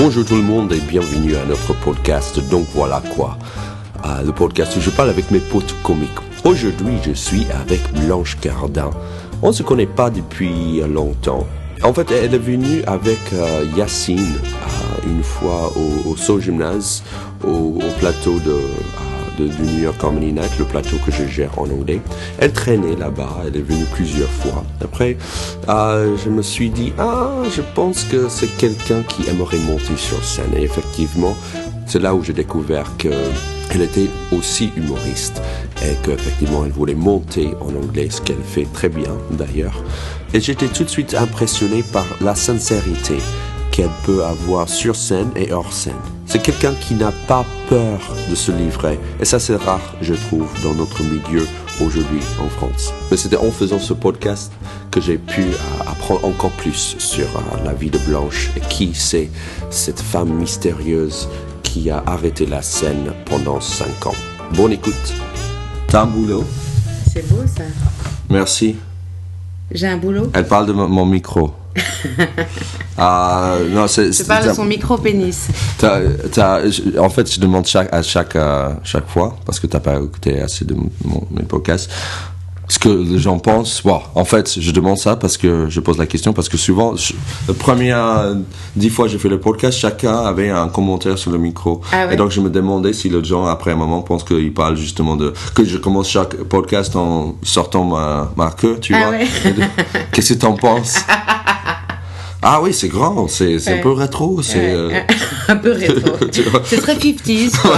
Bonjour tout le monde et bienvenue à notre podcast Donc voilà quoi, le podcast où je parle avec mes potes comiques. Aujourd'hui je suis avec Blanche Gardin. On ne se connaît pas depuis longtemps. En fait elle est venue avec Yacine une fois au Soul Gymnase, au plateau du New York Comedy Night, le plateau que je gère en anglais. Elle traînait là-bas, elle est venue plusieurs fois. Après, je me suis dit, je pense que c'est quelqu'un qui aimerait monter sur scène. Et effectivement, c'est là où j'ai découvert qu'elle était aussi humoriste et qu'effectivement, elle voulait monter en anglais, ce qu'elle fait très bien d'ailleurs. Et j'étais tout de suite impressionné par la sincérité qu'elle peut avoir sur scène et hors scène. C'est quelqu'un qui n'a pas peur de se livrer. Et ça, c'est rare, je trouve, dans notre milieu aujourd'hui en France. Mais c'était en faisant ce podcast que j'ai pu apprendre encore plus sur la vie de Blanche et qui c'est cette femme mystérieuse qui a arrêté la scène pendant 5 ans. Bonne écoute. T'as un boulot? C'est beau, ça. Merci. J'ai un boulot? Elle parle de mon micro. Non, je parle de son micro-pénis. En fait, je demande à chaque fois, parce que tu n'as pas écouté assez de mes podcasts, ce que les gens pensent. Bon, en fait, je demande ça parce que je pose la question, parce que souvent, les premières 10 fois que j'ai fait le podcast, chacun avait un commentaire sur le micro. Ah ouais. Et donc, je me demandais si les gens, après un moment, pensent qu'ils parlent justement que je commence chaque podcast en sortant ma queue, tu vois. Ouais. Qu'est-ce que tu en penses? Ah oui, c'est grand, c'est un peu rétro. C'est, un peu rétro. C'est très 50s, quoi.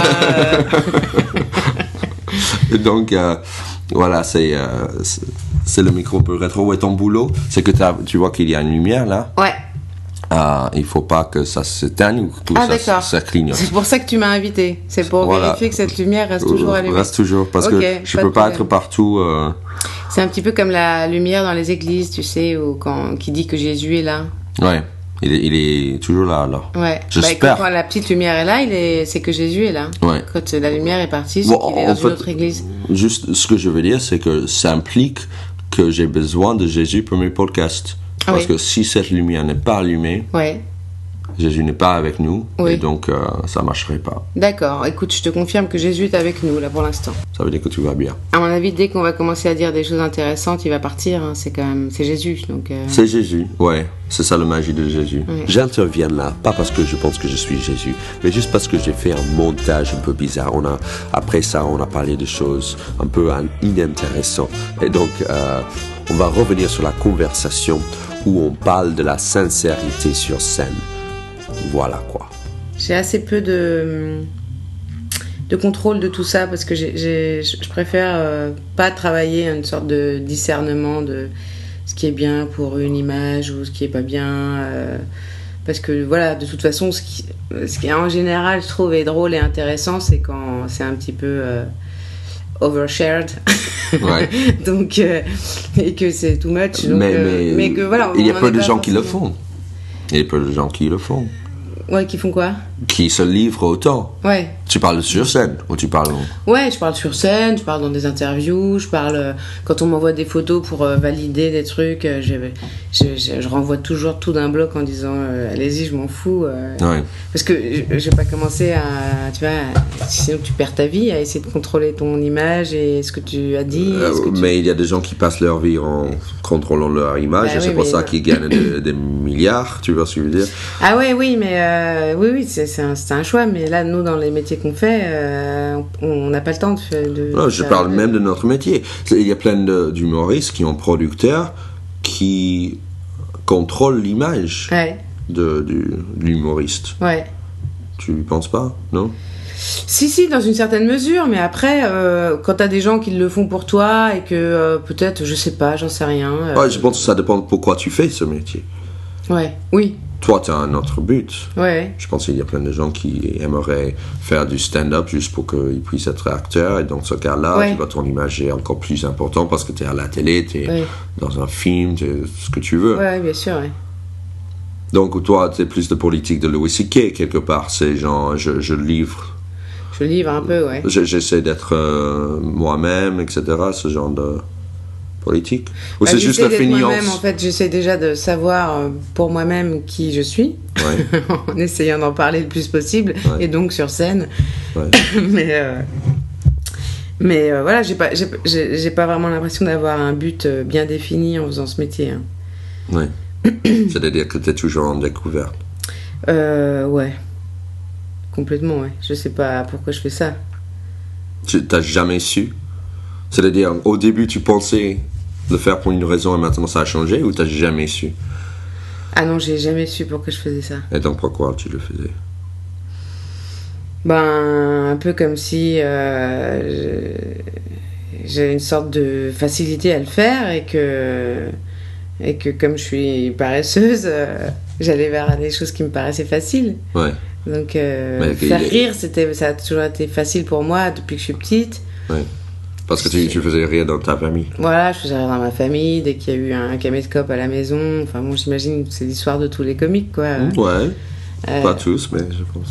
Et donc, voilà, c'est le micro un peu rétro. Et ton boulot, c'est que tu vois qu'il y a une lumière là. Ouais. Il faut pas que ça s'éteigne ou que ça clignote. C'est pour ça que tu m'as invité. C'est pour vérifier que cette lumière reste toujours allumée. Reste toujours, parce que je peux pas être partout. C'est un petit peu comme la lumière dans les églises, tu sais, qui dit que Jésus est là. Ouais, il est toujours là, alors. Ouais. J'espère. Quand la petite lumière est là, c'est que Jésus est là. Ouais. Quand la lumière est partie, c'est qu'il est dans une autre église. Juste, ce que je veux dire, c'est que ça implique que j'ai besoin de Jésus pour mes podcasts. Parce que si cette lumière n'est pas allumée, Jésus n'est pas avec nous, et donc ça marcherait pas. D'accord, écoute, je te confirme que Jésus est avec nous là pour l'instant. Ça veut dire que tout va bien. À mon avis, dès qu'on va commencer à dire des choses intéressantes, il va partir, hein. C'est Jésus. Donc, C'est Jésus, ouais, c'est ça la magie de Jésus. Ouais. J'interviens là, pas parce que je pense que je suis Jésus, mais juste parce que j'ai fait un montage un peu bizarre. Après ça, on a parlé de choses un peu inintéressantes. Et donc, on va revenir sur la conversation où on parle de la sincérité sur scène. Voilà quoi. J'ai assez peu de contrôle de tout ça parce que je préfère pas travailler une sorte de discernement de ce qui est bien pour une image ou ce qui est pas bien. Parce que voilà, de toute façon, ce qui en général je trouve est drôle et intéressant, c'est quand c'est un petit peu overshared. Ouais. Donc, et que c'est too much. Donc, mais que voilà. Il y a peu de gens qui le font. Il y a peu de gens qui le font. Ouais, qui font quoi? Qui se livrent autant. Ouais. Tu parles sur scène ou tu parles... Ouais, je parle sur scène, je parle dans des interviews, je parle quand on m'envoie des photos pour valider des trucs, je renvoie toujours tout d'un bloc en disant allez-y, je m'en fous. Ouais. Parce que je vais pas commencer tu vois, sinon tu perds ta vie à essayer de contrôler ton image et ce que tu as dit. Mais il y a des gens qui passent leur vie en contrôlant leur image et c'est pour ça qu'ils gagnent des milliards, tu vois ce que je veux dire? Ah ouais, oui, mais oui, c'est un choix, mais là, nous, dans les métiers qu'on fait, on n'a pas le temps de non, je parle même de notre métier. Il y a plein d'humoristes qui ont producteurs qui contrôlent l'image de l'humoriste. Ouais. Tu ne penses pas, non? Si, dans une certaine mesure, mais après, quand t'as des gens qui le font pour toi et que peut-être, je sais pas, j'en sais rien. Ouais, je pense que ça dépend de pourquoi tu fais ce métier. Ouais, oui. Toi, tu as un autre but. Ouais. Je pense qu'il y a plein de gens qui aimeraient faire du stand-up juste pour qu'ils puissent être acteurs. Et dans ce cas-là, tu vois, ton image est encore plus importante parce que tu es à la télé, tu es dans un film, tu es ce que tu veux. Ouais, bien sûr, Donc, toi, tu es plus de politique de Louis C.K. quelque part. C'est genre, je livre. Je livre un peu, ouais. J'essaie d'être moi-même, etc. Ce genre politique? Ou Bah, c'est juste j'essaie la d'être feignance? moi-même, en fait, j'essaie déjà de savoir pour moi-même qui je suis, Ouais, en essayant d'en parler le plus possible, Ouais. et donc sur scène. ouais. Mais voilà, j'ai pas vraiment l'impression d'avoir un but bien défini en faisant ce métier. Hein. Ouais. C'est-à-dire que tu es toujours en découverte. Ouais, complètement, ouais. Je sais pas pourquoi je fais ça. Tu n'as jamais su? C'est-à-dire, au début, tu pensais le faire pour une raison et maintenant ça a changé, ou tu n'as jamais su? Ah non, j'ai jamais su pourquoi je faisais ça. Et donc pourquoi tu le faisais? Ben, un peu comme si j'avais une sorte de facilité à le faire et que comme je suis paresseuse, j'allais vers des choses qui me paraissaient faciles. Ouais, Donc Mais faire il est- rire, ça a toujours été facile pour moi depuis que je suis petite. ouais. Parce que tu faisais rire dans ta famille. Voilà, je faisais rire dans ma famille, dès qu'il y a eu un caméscope à la maison. Enfin, bon, j'imagine que c'est l'histoire de tous les comiques, quoi. Ouais, Euh, pas tous, mais je pense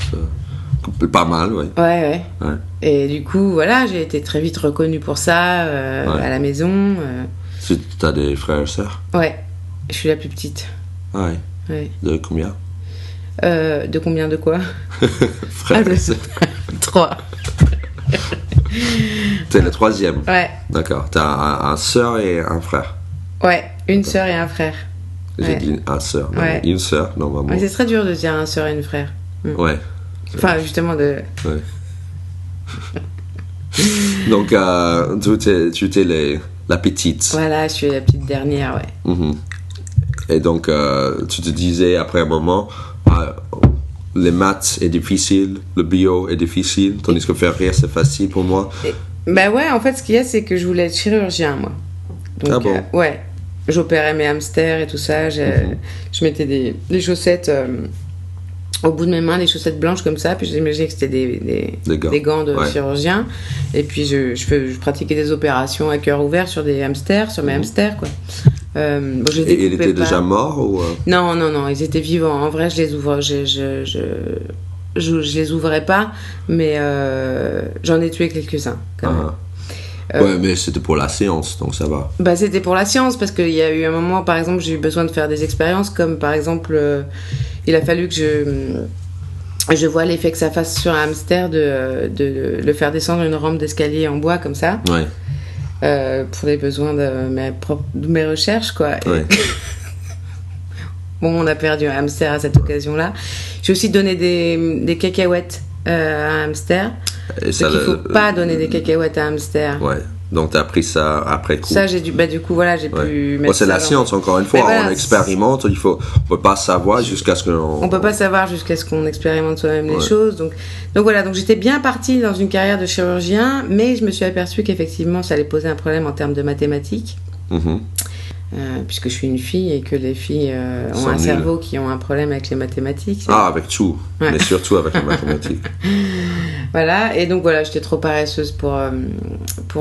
pas mal, ouais. Ouais, ouais. Ouais. Et du coup, voilà, j'ai été très vite reconnue pour ça Ouais. à la maison. Tu as des frères et sœurs? Ouais, je suis la plus petite. Ouais. Ouais. De combien? De combien de quoi? Frères et sœurs. 3. T'es le troisième. Ouais, D'accord. T'as un sœur et un frère. ouais, une sœur et un frère. J'ai Ouais. dit un sœur. Non, Ouais. Une sœur, normalement. Mais c'est très dur de dire un sœur et une frère. Ouais. Enfin, justement, de. Ouais. Donc, tu étais la petite. Voilà, je suis la petite dernière, ouais. Mhm. Et donc, tu te disais après un moment, les maths est difficile, le bio est difficile, tandis que faire rire c'est facile pour moi. Bah ouais, en fait, ce qu'il y a, c'est que je voulais être chirurgien, moi. Donc, Ah bon? ouais. J'opérais mes hamsters et tout ça. Je mettais des chaussettes au bout de mes mains, des chaussettes blanches comme ça. Puis j'imaginais que c'était des gants de Ouais. chirurgien. Et puis je pratiquais des opérations à cœur ouvert sur des hamsters, sur mes hamsters, quoi. Bon, je les Et il découpais était pas. déjà mort ou Non, non, non, ils étaient vivants. En vrai, je les ouvre, je les ouvrais pas, mais j'en ai tué quelques-uns. Quand même. Ouais, mais c'était pour la séance, donc ça va. Bah, c'était pour la science, parce qu'il y a eu un moment, par exemple, j'ai eu besoin de faire des expériences, comme par exemple, il a fallu que je vois l'effet que ça fasse sur un hamster de le faire descendre une rampe d'escalier en bois comme ça, Ouais. pour les besoins de mes recherches, quoi. Et- Ouais. Bon, on a perdu un hamster à cette occasion-là. J'ai aussi donné des cacahuètes à un hamster. Et Donc il faut pas donner des cacahuètes à un hamster. Ouais. Donc t'as appris ça après coup. Ça, du coup, voilà, j'ai Ouais. pu Bon, mettre c'est ça la dans- science, encore une fois. Mais voilà, on expérimente, on peut pas savoir jusqu'à ce qu'on... On peut pas savoir jusqu'à ce qu'on expérimente soi-même les Ouais. choses. Donc voilà, donc j'étais bien partie dans une carrière de chirurgien, mais je me suis aperçue qu'effectivement, ça allait poser un problème en termes de mathématiques. Mhm. Puisque je suis une fille et que les filles ont Sont un nulles. cerveau qui ont un problème avec les mathématiques. Ah, avec tout. Ouais. Mais surtout avec les mathématiques. Voilà, et donc voilà, j'étais trop paresseuse pour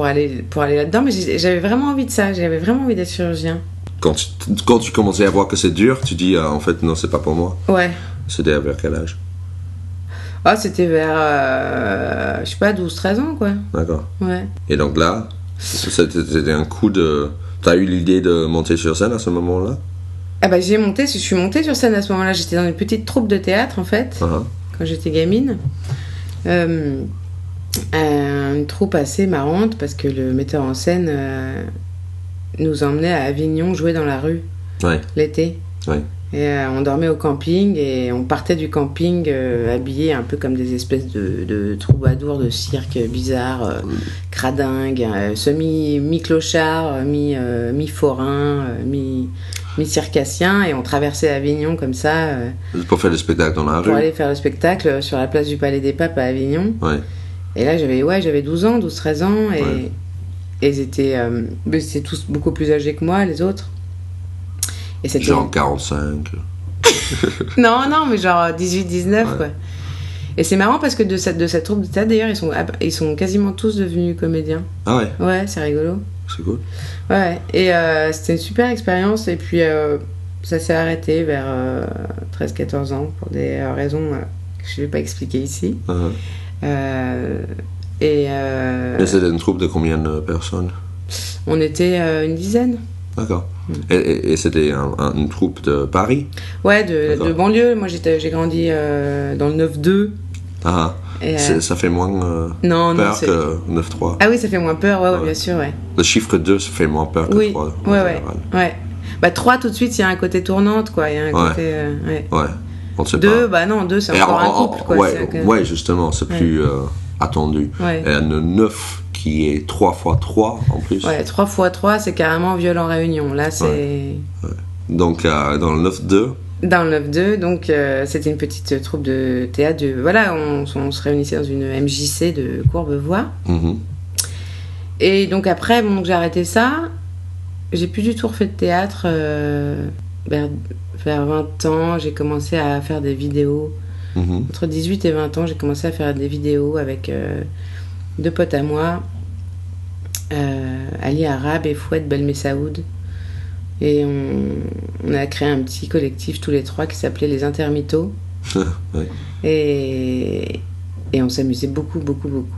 aller là-dedans, mais j'avais vraiment envie de ça, j'avais vraiment envie d'être chirurgien. Quand tu commençais à voir que c'est dur, tu dis, en fait, non, c'est pas pour moi. Ouais. C'était vers quel âge? Ah, c'était vers, je sais pas, 12-13 ans, quoi. D'accord. Ouais. Et donc là, c'était un coup de... T'as eu l'idée de monter sur scène à ce moment-là? Ah bah je suis montée sur scène à ce moment-là, j'étais dans une petite troupe de théâtre, en fait, Ah, quand j'étais gamine. Une troupe assez marrante, parce que le metteur en scène nous emmenait à Avignon jouer dans la rue, ouais, l'été. ouais. Et on dormait au camping et on partait du camping habillés un peu comme des espèces de troubadours de cirque bizarres, cradingues, mi-clochard, mi-forain, mi-circassien, et on traversait Avignon comme ça Pour faire le spectacle dans la pour rue? aller faire le spectacle sur la place du Palais des Papes à Avignon. Ouais. Et là j'avais 12 ans, 12-13 ans, et, Ouais. et ils étaient tous beaucoup plus âgés que moi, les autres. Et c'était... Genre 45. Non, mais genre 18-19, Ouais. quoi. Et c'est marrant parce que de cette troupe de théâtre, d'ailleurs, ils sont quasiment tous devenus comédiens. Ah ouais, Ouais, c'est rigolo. c'est cool. Ouais, et c'était une super expérience. Et puis, ça s'est arrêté vers 13-14 ans pour des raisons que je ne vais pas expliquer ici. Ah. Et Mais c'était une troupe de combien de personnes? On était une dizaine. D'accord. Et c'était une troupe de Paris? Ouais, de banlieue. Moi, j'ai grandi dans le 9-2. Ah, Et, ça fait moins peur que 9-3. Ah oui, ça fait moins peur, ouais. Bien sûr, ouais. Le chiffre 2, ça fait moins peur que 3. Ouais. Bah 3, tout de suite, il y a un côté tournante, quoi. Il y a un côté... Ouais, on ne sait 2, pas. non, 2, c'est encore un couple, quoi. Ouais, justement, c'est plus attendu. Ouais. Et le 9, qui est 3x3, en plus. Ouais, 3x3, c'est carrément violent réunion. Là, c'est... Ouais. Donc, dans le 9-2... Dans le 9-2, donc c'était une petite troupe de théâtre. Voilà, on se réunissait dans une MJC de Courbevoie. Mm-hmm. Et donc après, j'ai arrêté ça. J'ai plus du tout refait de théâtre. Vers 20 ans, j'ai commencé à faire des vidéos. Mm-hmm. Entre 18 et 20 ans, j'ai commencé à faire des vidéos avec 2 potes à moi. Ali Arabe et Fouad Belmessaoud. Et on a créé un petit collectif tous les 3 qui s'appelait Les Intermitos. Ouais. Et on s'amusait beaucoup.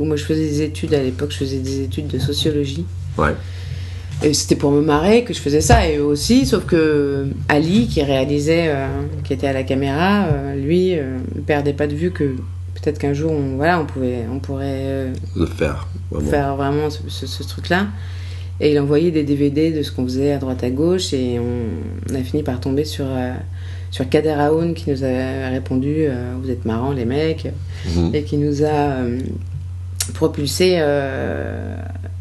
Moi, je faisais des études à l'époque, je faisais des études de sociologie. Ouais. Et c'était pour me marrer que je faisais ça, et eux aussi, sauf que Ali, qui réalisait, qui était à la caméra, lui, ne perdait pas de vue que peut-être qu'un jour, on pourrait le faire vraiment ce truc-là. Et il envoyait des DVD de ce qu'on faisait à droite à gauche, et on a fini par tomber sur Kader Aoun, qui nous a répondu vous êtes marrants les mecs, et qui nous a propulsé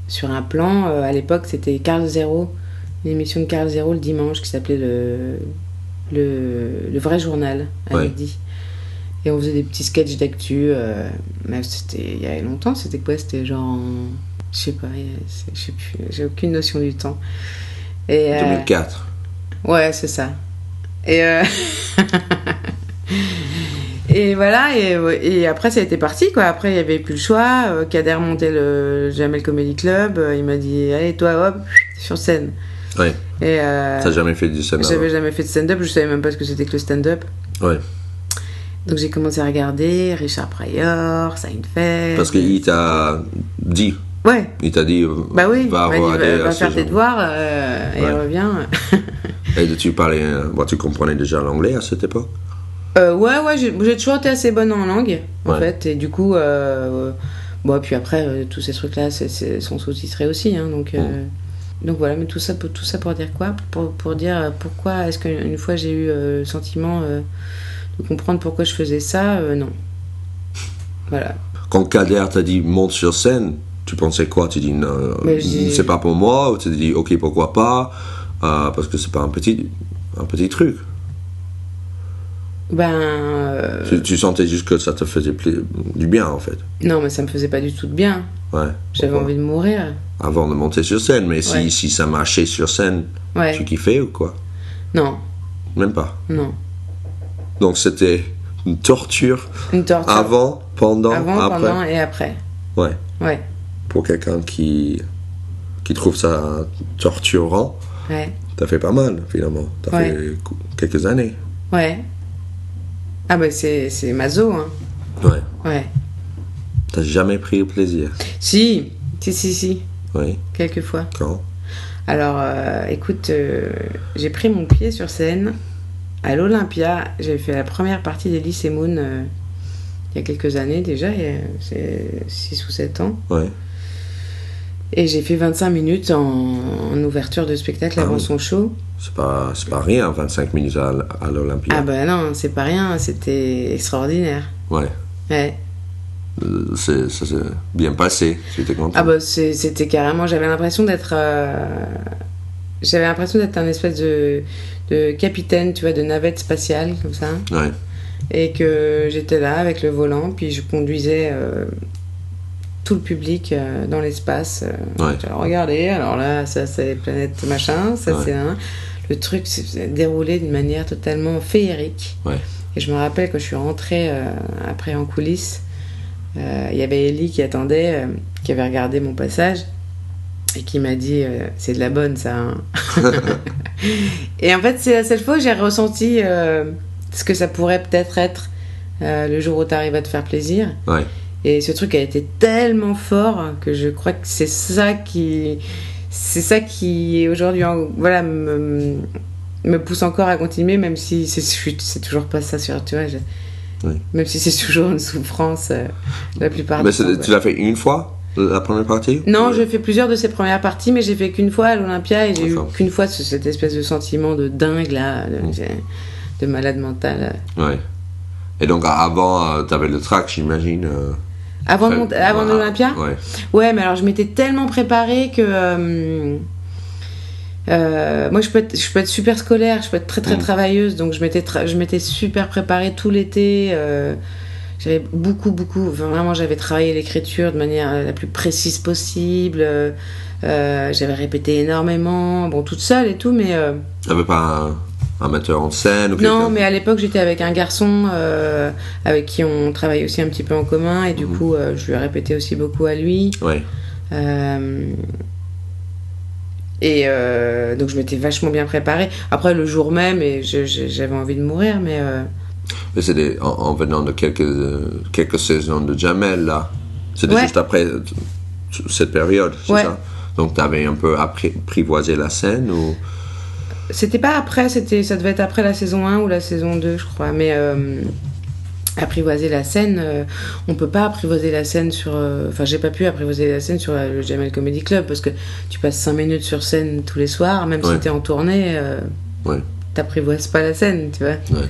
sur un plan. À l'époque, c'était Carl Zero, une émission de Carl Zero le dimanche qui s'appelait le vrai journal à midi. Et on faisait des petits sketchs d'actu. Mais c'était il y a longtemps. C'était quoi? C'était genre je sais pas, je sais plus, j'ai aucune notion du temps. Et, 2004. Ouais, c'est ça. Et, et voilà, et après ça a été parti, quoi. Après il n'y avait plus le choix. Kader montait le Jamel Comedy Club. Il m'a dit allez, toi, hop, sur scène. Ouais. Et t'as jamais fait du stand-up? J'avais jamais fait de stand-up, je savais même pas ce que c'était que le stand-up. Ouais. Donc j'ai commencé à regarder Richard Pryor, Seinfeld. Parce qu'il t'a dit. Ouais. Il t'a dit, bah oui, va faire tes devoirs et reviens. Et tu parlais, tu comprenais déjà l'anglais à cette époque? Ouais, j'ai toujours été assez bonne en langue, en fait. Et du coup, puis après, tous ces trucs-là sont sous-titrés aussi. Hein, donc voilà, mais tout ça pour dire quoi? Pour dire pourquoi est-ce qu'une fois j'ai eu le sentiment de comprendre pourquoi je faisais ça, non. Voilà. Quand Kader t'a dit monte sur scène, tu pensais quoi? Tu dis non, c'est pas pour moi, ou tu dis ok, pourquoi pas, parce que c'est pas un petit truc. Tu sentais juste que ça te faisait du bien, en fait. Non, mais ça me faisait pas du tout de bien. Ouais. J'avais envie de mourir. Avant de monter sur scène, mais si ça marchait sur scène, tu kiffais ou quoi? Non. Même pas? Non. Donc c'était une torture. Avant, pendant, et après. Ouais. Ouais. Pour quelqu'un qui trouve ça torturant, t'as fait pas mal, finalement. T'as fait quelques années. Ouais. Ah bah c'est maso, hein. Ouais. T'as jamais pris plaisir? Si. Oui. Quelques fois. Quand? Alors, écoute, j'ai pris mon pied sur scène à l'Olympia. J'ai fait la première partie d'Elysée Moon il y a quelques années déjà, c'est 6 ou 7 ans. Ouais. Et j'ai fait 25 minutes en ouverture de spectacle avant son show. C'est pas rien, 25 minutes à l'Olympia. Ah bah non, c'est pas rien, c'était extraordinaire. Ouais. Ça s'est bien passé, tu étais content? Ah bah c'était carrément, j'avais l'impression d'être un espèce de capitaine, tu vois, de navette spatiale, comme ça. Ouais. Et que j'étais là avec le volant, puis je conduisais tout le public dans l'espace. Regardez, alors là, ça c'est planète machin, ça c'est un... Le truc s'est déroulé d'une manière totalement féerique. Ouais. Et je me rappelle quand je suis rentrée après en coulisses, il y avait Ellie qui attendait, qui avait regardé mon passage et qui m'a dit c'est de la bonne ça. Hein. Et en fait c'est la seule fois où j'ai ressenti ce que ça pourrait peut-être être le jour où tu arrives à te faire plaisir. Ouais. Et ce truc a été tellement fort que je crois que c'est ça qui c'est ça qui aujourd'hui voilà me pousse encore à continuer, même si c'est toujours pas ça sur, tu vois, même si c'est toujours une souffrance la plupart du temps. Mais tu l'as fait une fois, la première partie? Non, j'ai fait plusieurs de ces premières parties, mais j'ai fait qu'une fois à l'Olympia et j'ai eu qu'une fois cette espèce de sentiment de dingue là, de malade mental. Ouais. Et donc avant, t'avais le track, j'imagine. Avant l'Olympia? Ouais. Ouais, mais alors je m'étais tellement préparée que moi je peux être super scolaire, je peux être très très travailleuse, donc je m'étais super préparée tout l'été. J'avais beaucoup, vraiment j'avais travaillé l'écriture de manière la plus précise possible. J'avais répété énormément, bon toute seule et tout, mais. T'avais pas un metteur en scène ou quelqu'un? Non, mais à l'époque j'étais avec un garçon avec qui on travaille aussi un petit peu en commun et du coup je lui ai répété aussi beaucoup à lui. Ouais. Et donc je m'étais vachement bien préparée. Après le jour même, et j'avais envie de mourir, mais c'était en venant de quelques saisons de Jamel là. C'était juste après cette période, c'est ça? Donc t'avais un peu apprivoisé la scène ou? C'était pas après, ça devait être après la saison 1 ou la saison 2, je crois. Mais apprivoiser la scène, on peut pas apprivoiser la scène sur... Enfin, j'ai pas pu apprivoiser la scène sur le Jamel Comedy Club parce que tu passes 5 minutes sur scène tous les soirs, même si t'es en tournée, t'apprivoises pas la scène, tu vois. Ouais.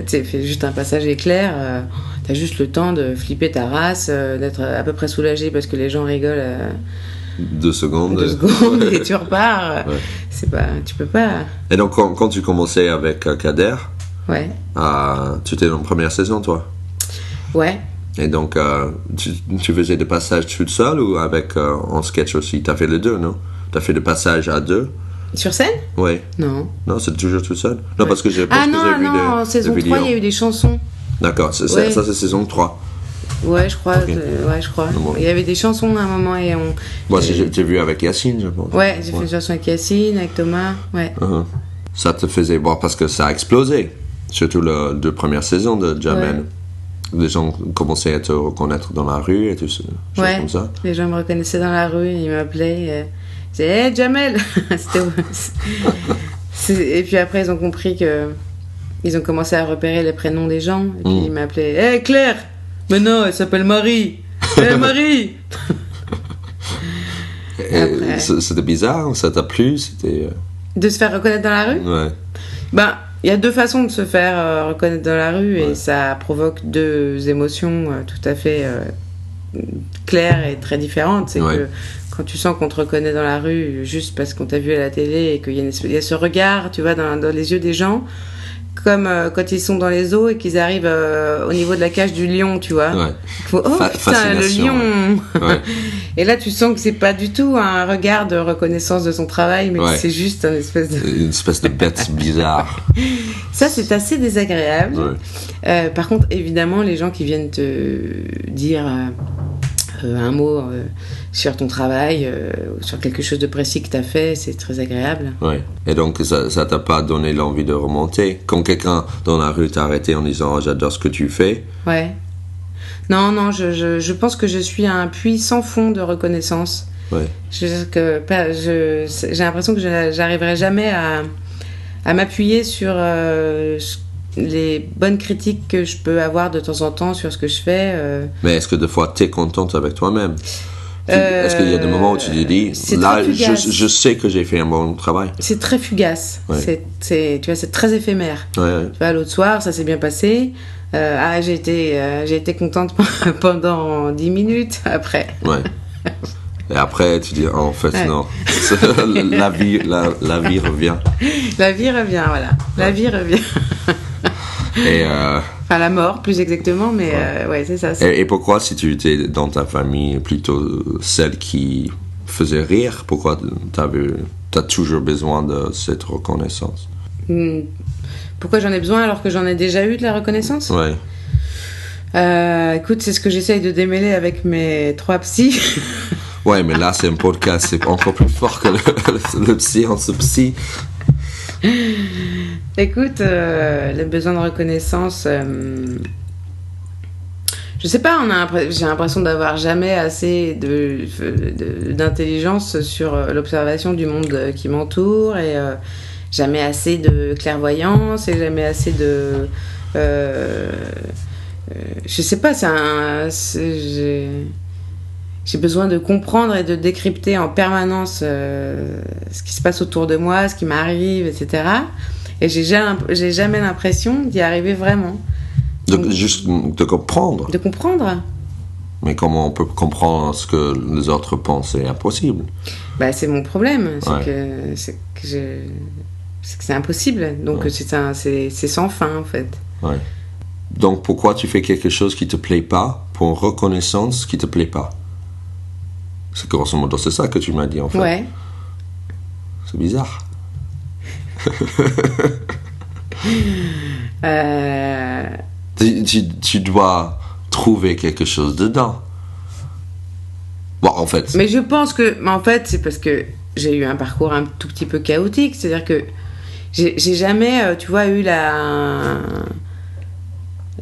Tu fais juste un passage éclair, t'as juste le temps de flipper ta race, d'être à peu près soulagé parce que les gens rigolent... 2 secondes. 2 secondes et tu repars. Ouais. C'est pas, tu peux pas. Et donc quand tu commençais avec Kader, tu étais dans la première saison, toi? Ouais. Et donc tu faisais des passages toute seule ou avec en sketch aussi? T'as fait les deux, non? T'as fait des passages à 2? Sur scène? Oui. Non. Non, c'est toujours tout seul? Non, parce que j'ai vu en saison 3, il y a eu des chansons. D'accord, ça c'est saison 3. Ouais, je crois. Okay. Je crois. Il y avait des chansons à un moment et on. Moi, j'ai vu avec Yacine, je pense. Ouais, j'ai fait une chanson avec Yacine, avec Thomas. Ouais. Ça te faisait voir parce que ça a explosé, surtout les 2 premières saisons de Jamel. Ouais. Les gens commençaient à te reconnaître dans la rue et tout ça. Ouais. Comme ça. Les gens me reconnaissaient dans la rue, ils m'appelaient. Ils disaient hey, Jamel. Et puis après, ils ont compris que. Ils ont commencé à repérer les prénoms des gens. Et puis ils m'appelaient hey Claire. Mais non, elle s'appelle Marie. Hé Marie. C'était bizarre, ça t'a plu? C'était de se faire reconnaître dans la rue? Ouais. Ben, il y a 2 façons de se faire reconnaître dans la rue et ça provoque 2 émotions tout à fait claires et très différentes. C'est que quand tu sens qu'on te reconnaît dans la rue juste parce qu'on t'a vu à la télé et qu'il y a ce regard, tu vois, dans les yeux des gens. Comme quand ils sont dans les zoos et qu'ils arrivent au niveau de la cage du lion, tu vois. Ouais. Faut, putain, le lion. Ouais. Et là, tu sens que c'est pas du tout un regard de reconnaissance de son travail, mais c'est juste une espèce de bête bizarre. Ça, c'est assez désagréable. Ouais. Par contre, évidemment, les gens qui viennent te dire un mot sur ton travail, sur quelque chose de précis que tu as fait, c'est très agréable. Ouais. Et donc, ça t'a pas donné l'envie de remonter? Quand quelqu'un dans la rue t'a arrêté en disant « J'adore ce que tu fais ». Ouais. Non, je pense que je suis un puits sans fond de reconnaissance. Ouais. J'ai l'impression que j'arriverai jamais à m'appuyer sur les bonnes critiques que je peux avoir de temps en temps sur ce que je fais. Mais est-ce que des fois tu es contente avec toi-même? Est-ce qu'il y a des moments où tu te dis là je sais que j'ai fait un bon travail? C'est très fugace. Ouais. Tu vois, c'est très éphémère. Ouais. Tu vois, l'autre soir ça s'est bien passé. J'ai été contente pendant 10 minutes après. Ouais. Et après, tu dis, en fait, non. la vie revient. La vie revient, voilà. La vie revient. Et enfin, la mort, plus exactement, mais c'est ça. Et pourquoi, si tu étais dans ta famille plutôt celle qui faisait rire, pourquoi t'as toujours besoin de cette reconnaissance? Pourquoi j'en ai besoin alors que j'en ai déjà eu de la reconnaissance? Ouais. Écoute, c'est ce que j'essaye de démêler avec mes 3 psys. Ouais, mais là, c'est un podcast, c'est encore plus fort que le séance psy. Écoute, le besoin de reconnaissance, Je sais pas, j'ai l'impression d'avoir jamais assez d'intelligence sur l'observation du monde qui m'entoure et jamais assez de clairvoyance et jamais assez de... je sais pas, j'ai besoin de comprendre et de décrypter en permanence ce qui se passe autour de moi, ce qui m'arrive, etc. Et j'ai jamais l'impression d'y arriver vraiment. Juste de comprendre. De comprendre. Mais comment on peut comprendre ce que les autres pensent? C'est impossible. Bah, c'est mon problème. Ouais. C'est que c'est impossible. Donc, c'est sans fin, en fait. Ouais. Donc, pourquoi tu fais quelque chose qui te plaît pas pour une reconnaissance qui te plaît pas? C'est grosso modo, c'est ça que tu m'as dit, en fait. Ouais. C'est bizarre. Tu dois trouver quelque chose dedans. Bon, en fait. Mais je pense que, en fait, c'est parce que j'ai eu un parcours un tout petit peu chaotique. C'est-à-dire que j'ai jamais, tu vois,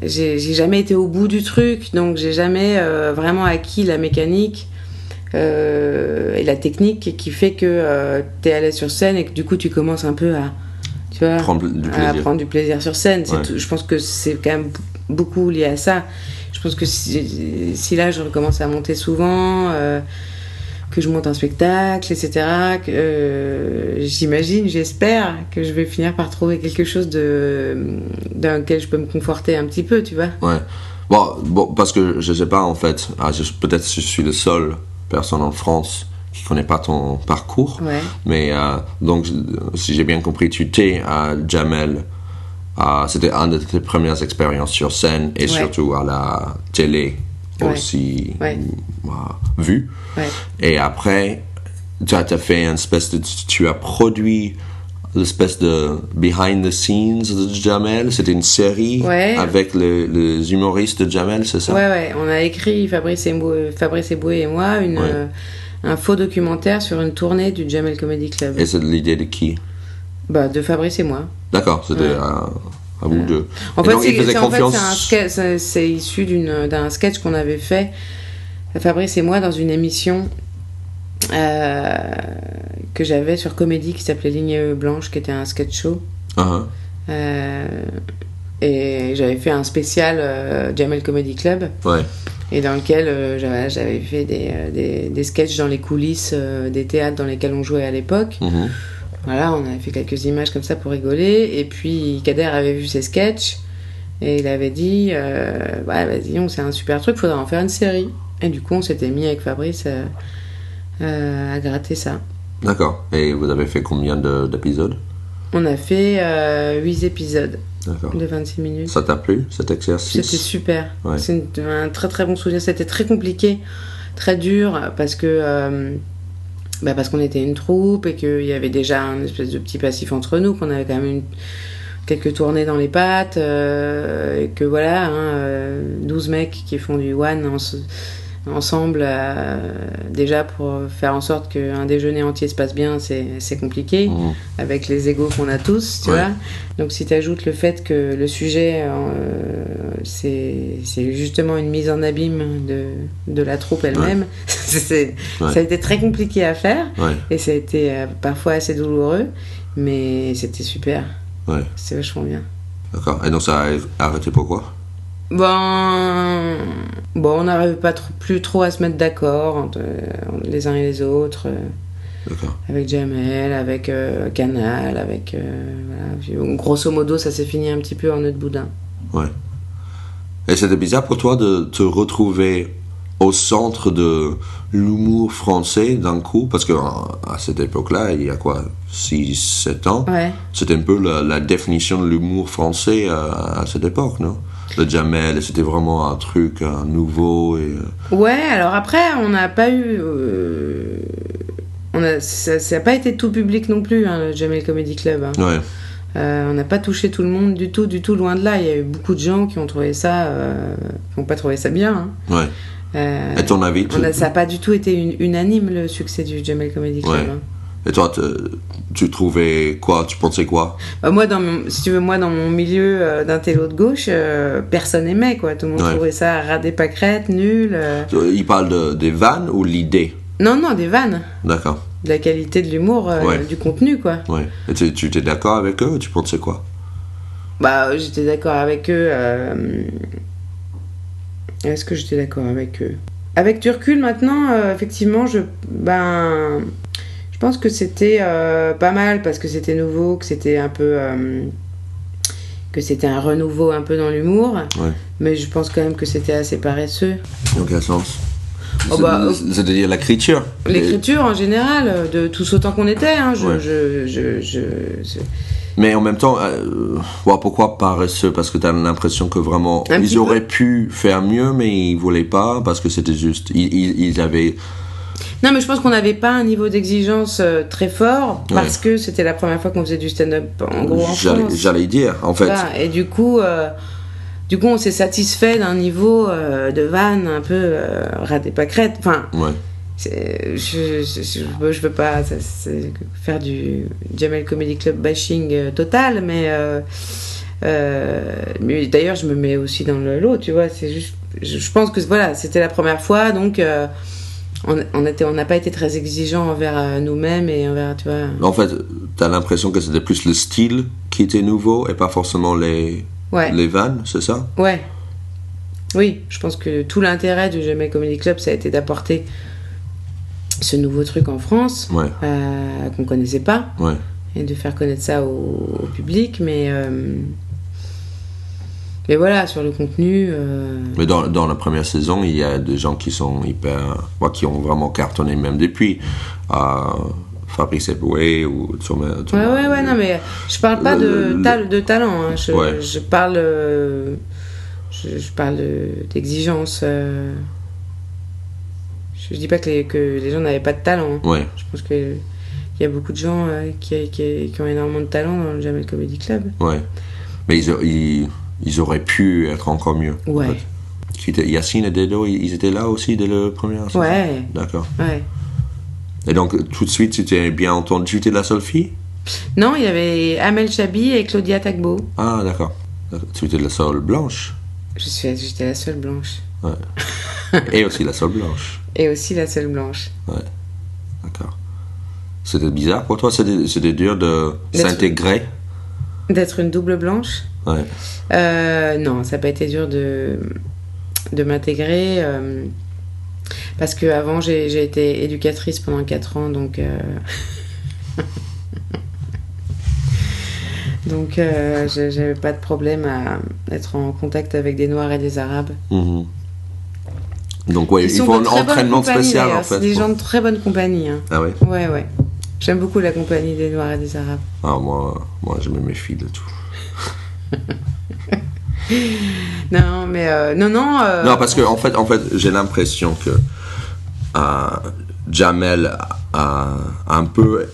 j'ai jamais été au bout du truc. Donc, j'ai jamais vraiment acquis la mécanique et la technique qui fait que t'es à l'aise sur scène et que du coup, tu commences un peu à... Tu vois, prendre du plaisir sur scène. Ouais. Je pense que c'est quand même beaucoup lié à ça. Je pense que si là je recommence à monter souvent, que je monte un spectacle, etc., j'espère que je vais finir par trouver quelque chose dans lequel je peux me conforter un petit peu, tu vois. Ouais. Bon, parce que je sais pas en fait, peut-être je suis le seul personne en France qui connaît pas ton parcours, ouais. Mais donc si j'ai bien compris, tu t'es à Jamel, c'était une de tes premières expériences sur scène et ouais. Surtout à la télé aussi ouais. Vue. Ouais. Et après, tu as fait une espèce de, tu as produit l'espèce de behind the scenes de Jamel. C'était une série avec les humoristes de Jamel, c'est ça? Ouais. On a écrit Fabrice Eboué et moi un faux documentaire sur une tournée du Jamel Comedy Club. Et c'est l'idée de qui? De Fabrice et moi. D'accord, c'était à vous deux. En fait, c'est issu d'un sketch qu'on avait fait, Fabrice et moi, dans une émission que j'avais sur Comédie qui s'appelait Ligne Blanche, qui était un sketch show. Uh-huh. Et j'avais fait un spécial Jamel Comedy Club. Ouais. Et dans lequel j'avais fait des sketchs dans les coulisses des théâtres dans lesquels on jouait à l'époque. Mm-hmm. Voilà, on avait fait quelques images comme ça pour rigoler. Et puis Kader avait vu ces sketchs et il avait dit vas-y, c'est un super truc, faudra en faire une série. Et du coup, on s'était mis avec Fabrice à gratter ça. D'accord. Et vous avez fait combien d'épisodes? On a fait 8 épisodes. D'accord. De 26 minutes. Ça t'a plu, cet exercice? C'était super. Ouais. C'est un très très bon souvenir. C'était très compliqué, très dur, parce que parce qu'on était une troupe et qu'il y avait déjà un espèce de petit passif entre nous, qu'on avait quand même quelques tournées dans les pattes, et que voilà, 12 mecs qui font du one ensemble, déjà pour faire en sorte qu'un déjeuner entier se passe bien, c'est compliqué, avec les égos qu'on a tous, tu vois. Donc si tu ajoutes le fait que le sujet, c'est justement une mise en abîme de la troupe elle-même, ça a été très compliqué à faire, et ça a été parfois assez douloureux, mais c'était super. C'était vachement bien. D'accord. Et donc ça a arrêté pourquoi? On n'arrive pas plus trop à se mettre d'accord entre les uns et les autres. Avec Jamel, avec Canal, avec voilà. Grosso modo, ça s'est fini un petit peu en nœud de boudin. Ouais. Et c'était bizarre pour toi de te retrouver au centre de l'humour français d'un coup, parce que à cette époque-là, il y a quoi, 6-7 ans, c'était un peu la définition de l'humour français à cette époque, non? Le Jamel, c'était vraiment un truc nouveau. Ouais, alors après, on n'a pas eu... ça n'a pas été tout public non plus, le Jamel Comedy Club. Hein. Ouais. On n'a pas touché tout le monde du tout, loin de là. Il y a eu beaucoup de gens qui ont trouvé ça... qui n'ont pas trouvé ça bien. Hein. Ouais. Et ton avis ça n'a pas du tout été unanime, le succès du Jamel Comedy Club. Ouais. Hein. Et toi, tu trouvais quoi? Tu pensais quoi? Bah, moi, si tu veux, dans mon milieu d'intello de gauche, personne aimait, quoi. Tout le monde trouvait ça ras des pâquerettes, nul. Il parle des vannes ou l'idée? Non, des vannes. D'accord. De la qualité de l'humour, du contenu, quoi. Ouais. Et tu étais d'accord avec eux ou tu pensais quoi? Bah, j'étais d'accord avec eux. Est-ce que j'étais d'accord avec eux? Avec du recul, maintenant, effectivement, je pense que c'était pas mal parce que c'était nouveau, que c'était un peu... que c'était un renouveau un peu dans l'humour. Ouais. Mais je pense quand même que c'était assez paresseux. Dans quel sens? C'est-à-dire l'écriture. L'écriture en général, de tous autant qu'on était. Hein, Mais en même temps, pourquoi paresseux? Parce que tu as l'impression que vraiment ils auraient pu faire mieux, mais ils voulaient pas parce que c'était juste. Ils avaient. Non, mais je pense qu'on n'avait pas un niveau d'exigence très fort parce que c'était la première fois qu'on faisait du stand-up en gros en France. J'allais dire, en fait. Voilà. Et du coup, on s'est satisfait d'un niveau de vanne un peu ras des pâquerettes. Enfin, je veux pas faire du Jamel Comedy Club bashing total, mais d'ailleurs, je me mets aussi dans le lot, tu vois. C'est juste, je pense que voilà, c'était la première fois, donc. On n'a pas été très exigeants envers nous-mêmes et envers, tu vois... En fait, t'as l'impression que c'était plus le style qui était nouveau et pas forcément les vannes, c'est ça? Ouais. Oui, je pense que tout l'intérêt du Jamel Comedy Club, ça a été d'apporter ce nouveau truc en France, qu'on connaissait pas, et de faire connaître ça au public, mais voilà, sur le contenu... Mais dans la première saison, il y a des gens qui sont qui ont vraiment cartonné même depuis. Fabrice Eboué ou Thomas... Ouais, non, mais je parle pas de talent. Hein. Je parle... je parle d'exigence. Je dis pas que les gens n'avaient pas de talent. Hein. Ouais. Je pense qu'il y a beaucoup de gens qui ont énormément de talent dans le Jamel Comedy Club. Ouais. Mais ils auraient pu être encore mieux. Ouais. En fait. Yacine et Dedo, ils étaient là aussi dès le premier saison? Ouais. D'accord. Ouais. Et donc, tout de suite, tu t'es bien entendu? Tu étais la seule fille? Non, il y avait Amel Chabi et Claudia Tagbo. Ah, d'accord. Tu étais la seule blanche? J'étais la seule blanche. Ouais. Et aussi la seule blanche. Et aussi la seule blanche. Ouais. D'accord. C'était bizarre pour toi? C'était dur de s'intégrer? D'être une double blanche? Ouais. Non, ça n'a pas été dur de m'intégrer parce que avant j'ai été éducatrice pendant 4 ans, donc j'avais pas de problème à être en contact avec des Noirs et des Arabes. Mm-hmm. Donc il faut un entraînement spécial en fait. C'est des gens de très bonne compagnie. Hein. Ah ouais. Ouais. J'aime beaucoup la compagnie des Noirs et des Arabes. Ah moi je me méfie de tout. Non, mais non. Non, parce que en fait, j'ai l'impression que Jamel a un peu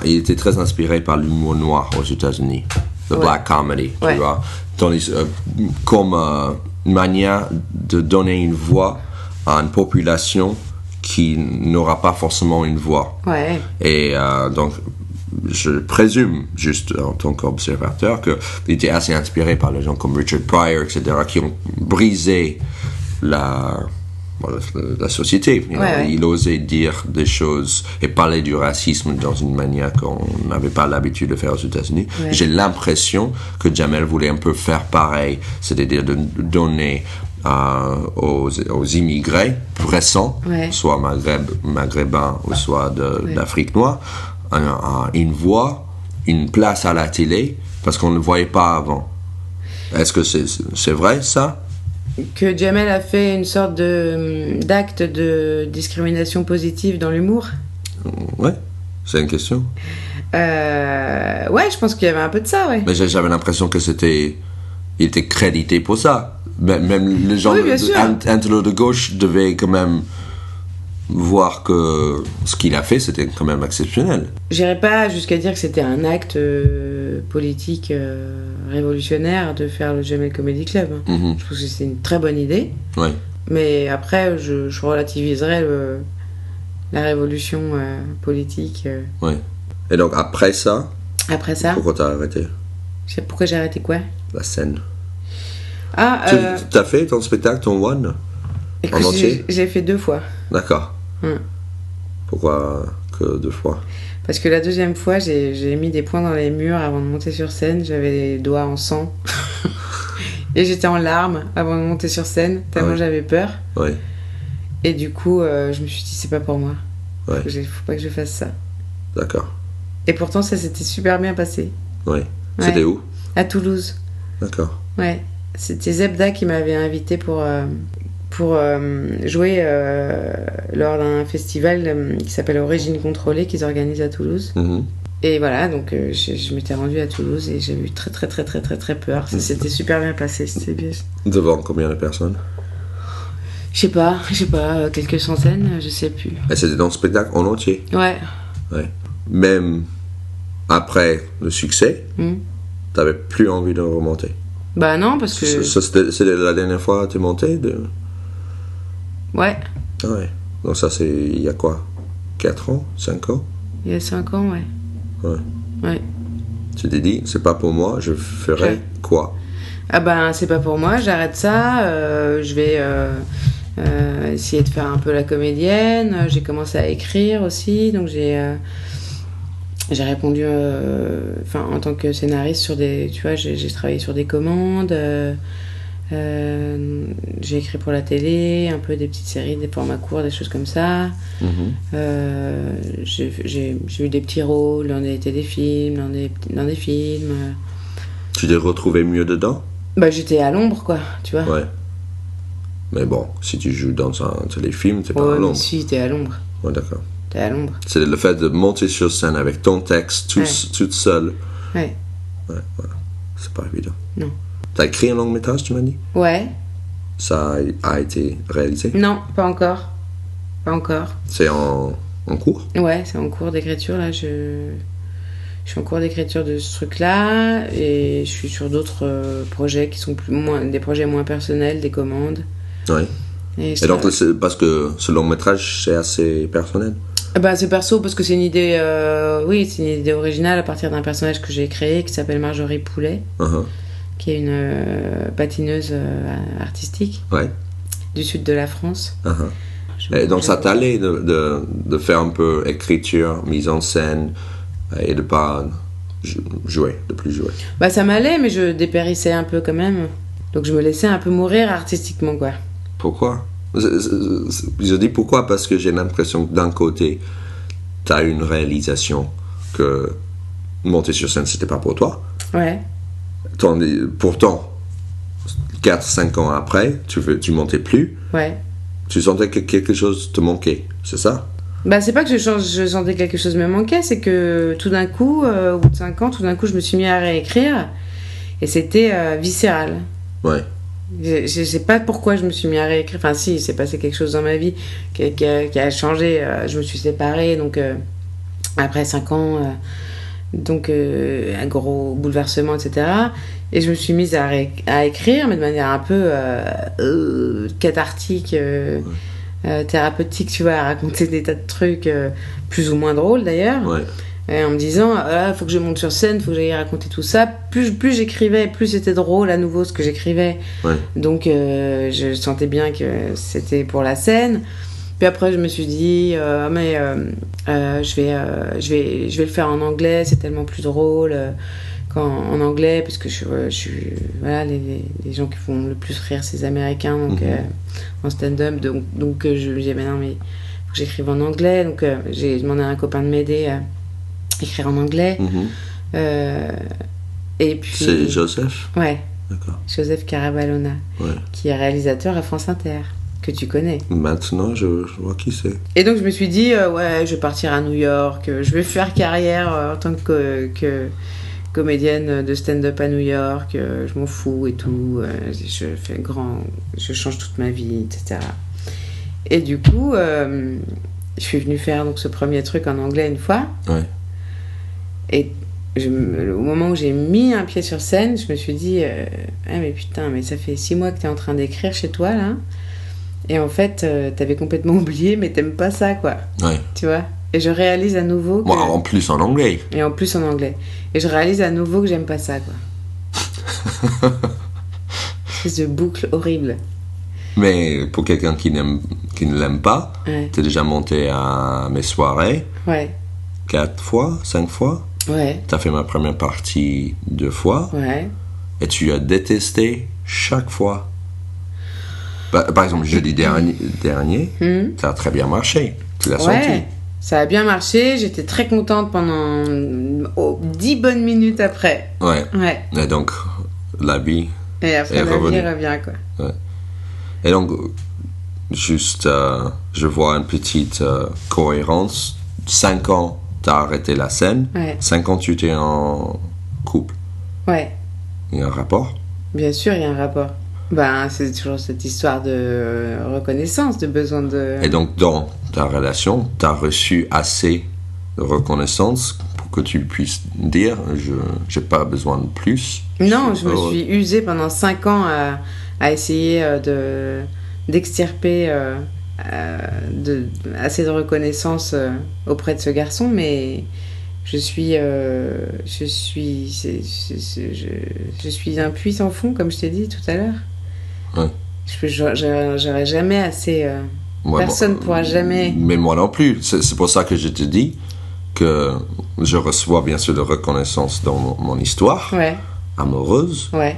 il était très inspiré par l'humour noir aux États-Unis, le black comedy, tu vois, comme manière de donner une voix à une population qui n'aura pas forcément une voix. Ouais. Et donc je présume, juste en tant qu'observateur, qu'il était assez inspiré par les gens comme Richard Pryor, etc., qui ont brisé la société. Il osait dire des choses et parler du racisme dans une manière qu'on n'avait pas l'habitude de faire aux États-Unis. Ouais. J'ai l'impression que Jamel voulait un peu faire pareil, c'est-à-dire de donner aux immigrés récents, soit maghrébins ou soit d'Afrique noire, une voix, une place à la télé, parce qu'on ne le voyait pas avant. Est-ce que c'est vrai, ça? Que Jamel a fait une sorte d'acte de discrimination positive dans l'humour? Ouais, c'est une question. Ouais, je pense qu'il y avait un peu de ça, ouais. Mais j'avais l'impression que il était crédité pour ça. Même les gens de gauche devaient quand même voir que ce qu'il a fait, c'était quand même exceptionnel. J'irais pas jusqu'à dire que c'était un acte politique révolutionnaire de faire le Jamel Comedy Club. Mm-hmm. Je pense que c'est une très bonne idée. Ouais. Mais après, je relativiserais la révolution politique. Ouais. Et donc après ça, Après ça, pourquoi t'as arrêté pourquoi j'ai arrêté quoi? la scène? Ah, T'as fait ton spectacle, ton one, écoute, en entier? j'ai fait 2 fois. D'accord. Hum. Pourquoi que 2 fois? Parce que la deuxième fois, j'ai mis des points dans les murs avant de monter sur scène. J'avais les doigts en sang. Et j'étais en larmes avant de monter sur scène, tellement Ouais. j'avais peur. Ouais. Et du coup, je me suis dit, c'est pas pour moi. Ouais. Faut pas que je fasse ça. D'accord. Et pourtant, ça s'était super bien passé. Ouais. Ouais. C'était où? À Toulouse. D'accord. Ouais. C'était Zebda qui m'avait invité pour jouer lors d'un festival qui s'appelle Origine Contrôlée qu'ils organisent à Toulouse. Mhm. Et voilà, donc je m'étais rendue à Toulouse et j'ai eu très très très très très très peur. Ça s'était super bien passé, c'était bien. Devant combien de personnes? Je sais pas, quelques centaines, je sais plus. Et c'était ton spectacle en entier? Ouais. Ouais. Même après le succès, t'avais plus envie de remonter? Bah non, parce que... C'était la dernière fois que tu es monté Ouais, Ah ouais. Donc ça c'est il y a quoi? 4 ans? 5 ans? il y a 5 ans, ouais. Ouais. Ouais. Tu t'es dit, c'est pas pour moi, je ferai Ouais. quoi? Ah ben, c'est pas pour moi, j'arrête ça, je vais essayer de faire un peu la comédienne. J'ai commencé à écrire aussi, donc j'ai répondu en tant que scénariste sur des... Tu vois, j'ai travaillé sur des commandes, j'ai écrit pour la télé, un peu des petites séries, des formats courts, des choses comme ça. J'ai eu des petits rôles dans des téléfilms, dans des films. Tu t'es retrouvé mieux dedans? Bah, j'étais à l'ombre, quoi, tu vois. Ouais. Mais bon, si tu joues dans un téléfilm, t'es pas à Ouais, mais l'ombre. si, t'es à l'ombre. Ouais, d'accord. T'es à l'ombre. C'est le fait de monter sur scène avec ton texte toute seule. Ouais. Ouais, voilà. C'est pas évident. Non. T'as écrit un long métrage, tu m'as dit? Ouais. Ça a été réalisé? Non, pas encore. Pas encore. C'est en cours? Ouais, c'est en cours d'écriture, là. Je suis en cours d'écriture de ce truc-là. Et je suis sur d'autres projets qui sont des projets moins personnels, des commandes. Ouais. Et donc, parce que ce long métrage, c'est assez personnel? Bah, c'est perso parce que c'est une idée... oui, c'est une idée originale à partir d'un personnage que j'ai créé qui s'appelle Marjorie Poulet. Qui est une patineuse artistique du sud de la France. Et donc ça t'allait de faire un peu écriture, mise en scène et de pas jouer, de plus jouer? Bah ça m'allait, mais je dépérissais un peu quand même. Donc je me laissais un peu mourir artistiquement, quoi. Pourquoi? Je dis pourquoi parce que j'ai l'impression que d'un côté t'as une réalisation que monter sur scène c'était pas pour toi. Ouais. Pourtant 4-5 ans après tu montais plus. Ouais. Tu sentais que quelque chose te manquait, c'est ça? Bah c'est pas que je sentais quelque chose me manquait, c'est que tout d'un coup, au bout de 5 ans, tout d'un coup je me suis mis à réécrire et c'était viscéral. Ouais. Je sais pas pourquoi je me suis mis à réécrire. Enfin si, il s'est passé quelque chose dans ma vie qui a changé. Je me suis séparée, donc après 5 ans, donc un gros bouleversement, etc. Et je me suis mise à écrire, mais de manière un peu cathartique, thérapeutique, tu vois, à raconter des tas de trucs plus ou moins drôles d'ailleurs. Ouais. Et en me disant, faut que je monte sur scène, faut que j'aille raconter tout ça. Plus j'écrivais, plus c'était drôle à nouveau ce que j'écrivais. Ouais. Donc je sentais bien que c'était pour la scène. Puis après je me suis dit, je vais le faire en anglais, c'est tellement plus drôle en anglais, parce que je suis voilà, les gens qui font le plus rire c'est les Américains, donc en stand-up. Donc je me disais, mais non, mais faut que j'écrive en anglais. Donc j'ai demandé à un copain de m'aider à écrire en anglais. Et puis C'est Joseph? Ouais. D'accord. Joseph Caraballona, qui est réalisateur à France Inter, que tu connais. Maintenant, je vois qui c'est. Et donc je me suis dit, je vais partir à New York, je vais faire carrière en tant que comédienne de stand-up à New York, je m'en fous et tout, je change toute ma vie, etc. Et du coup, je suis venue faire donc ce premier truc en anglais une fois. Ouais. Et au moment où j'ai mis un pied sur scène, je me suis dit, mais putain, mais ça fait 6 mois que t'es en train d'écrire chez toi, là. Et en fait, t'avais complètement oublié, mais t'aimes pas ça, quoi. Ouais. Tu vois? Et je réalise à nouveau que... Bon, en plus en anglais. Et en plus en anglais. Et je réalise à nouveau que j'aime pas ça, quoi. Espèce de boucle horrible. Mais pour quelqu'un qui ne l'aime pas, Ouais. t'es déjà monté à mes soirées Ouais. 4 fois, 5 fois. Ouais. T'as fait ma première partie 2 fois. Ouais. Et tu as détesté chaque fois. Par exemple, jeudi dernier, ça a très bien marché. Tu l'as senti. Ouais. Ça a bien marché. J'étais très contente pendant 10 bonnes minutes après. Ouais. Ouais. Et donc, la vie Et après, est la revenue. vie revient, quoi. Et donc, juste, je vois une petite cohérence. 5 ans, t'as arrêté la scène. Ouais. 5 ans, tu étais en couple. Ouais. Il y a un rapport. Bien sûr, il y a un rapport. Ben, c'est toujours cette histoire de reconnaissance, de besoin de... Et donc, dans ta relation, t'as reçu assez de reconnaissance pour que tu puisses dire j'ai pas besoin de plus. Non, je me heureux. suis usée pendant 5 ans à essayer d'extirper assez de reconnaissance auprès de ce garçon, mais je suis un puits sans fond, comme je t'ai dit tout à l'heure. Ouais. J'aurais jamais assez... Ouais, personne pourra jamais... Mais moi non plus. C'est pour ça que je te dis que je reçois bien sûr de reconnaissance dans mon histoire Ouais, amoureuse, ouais,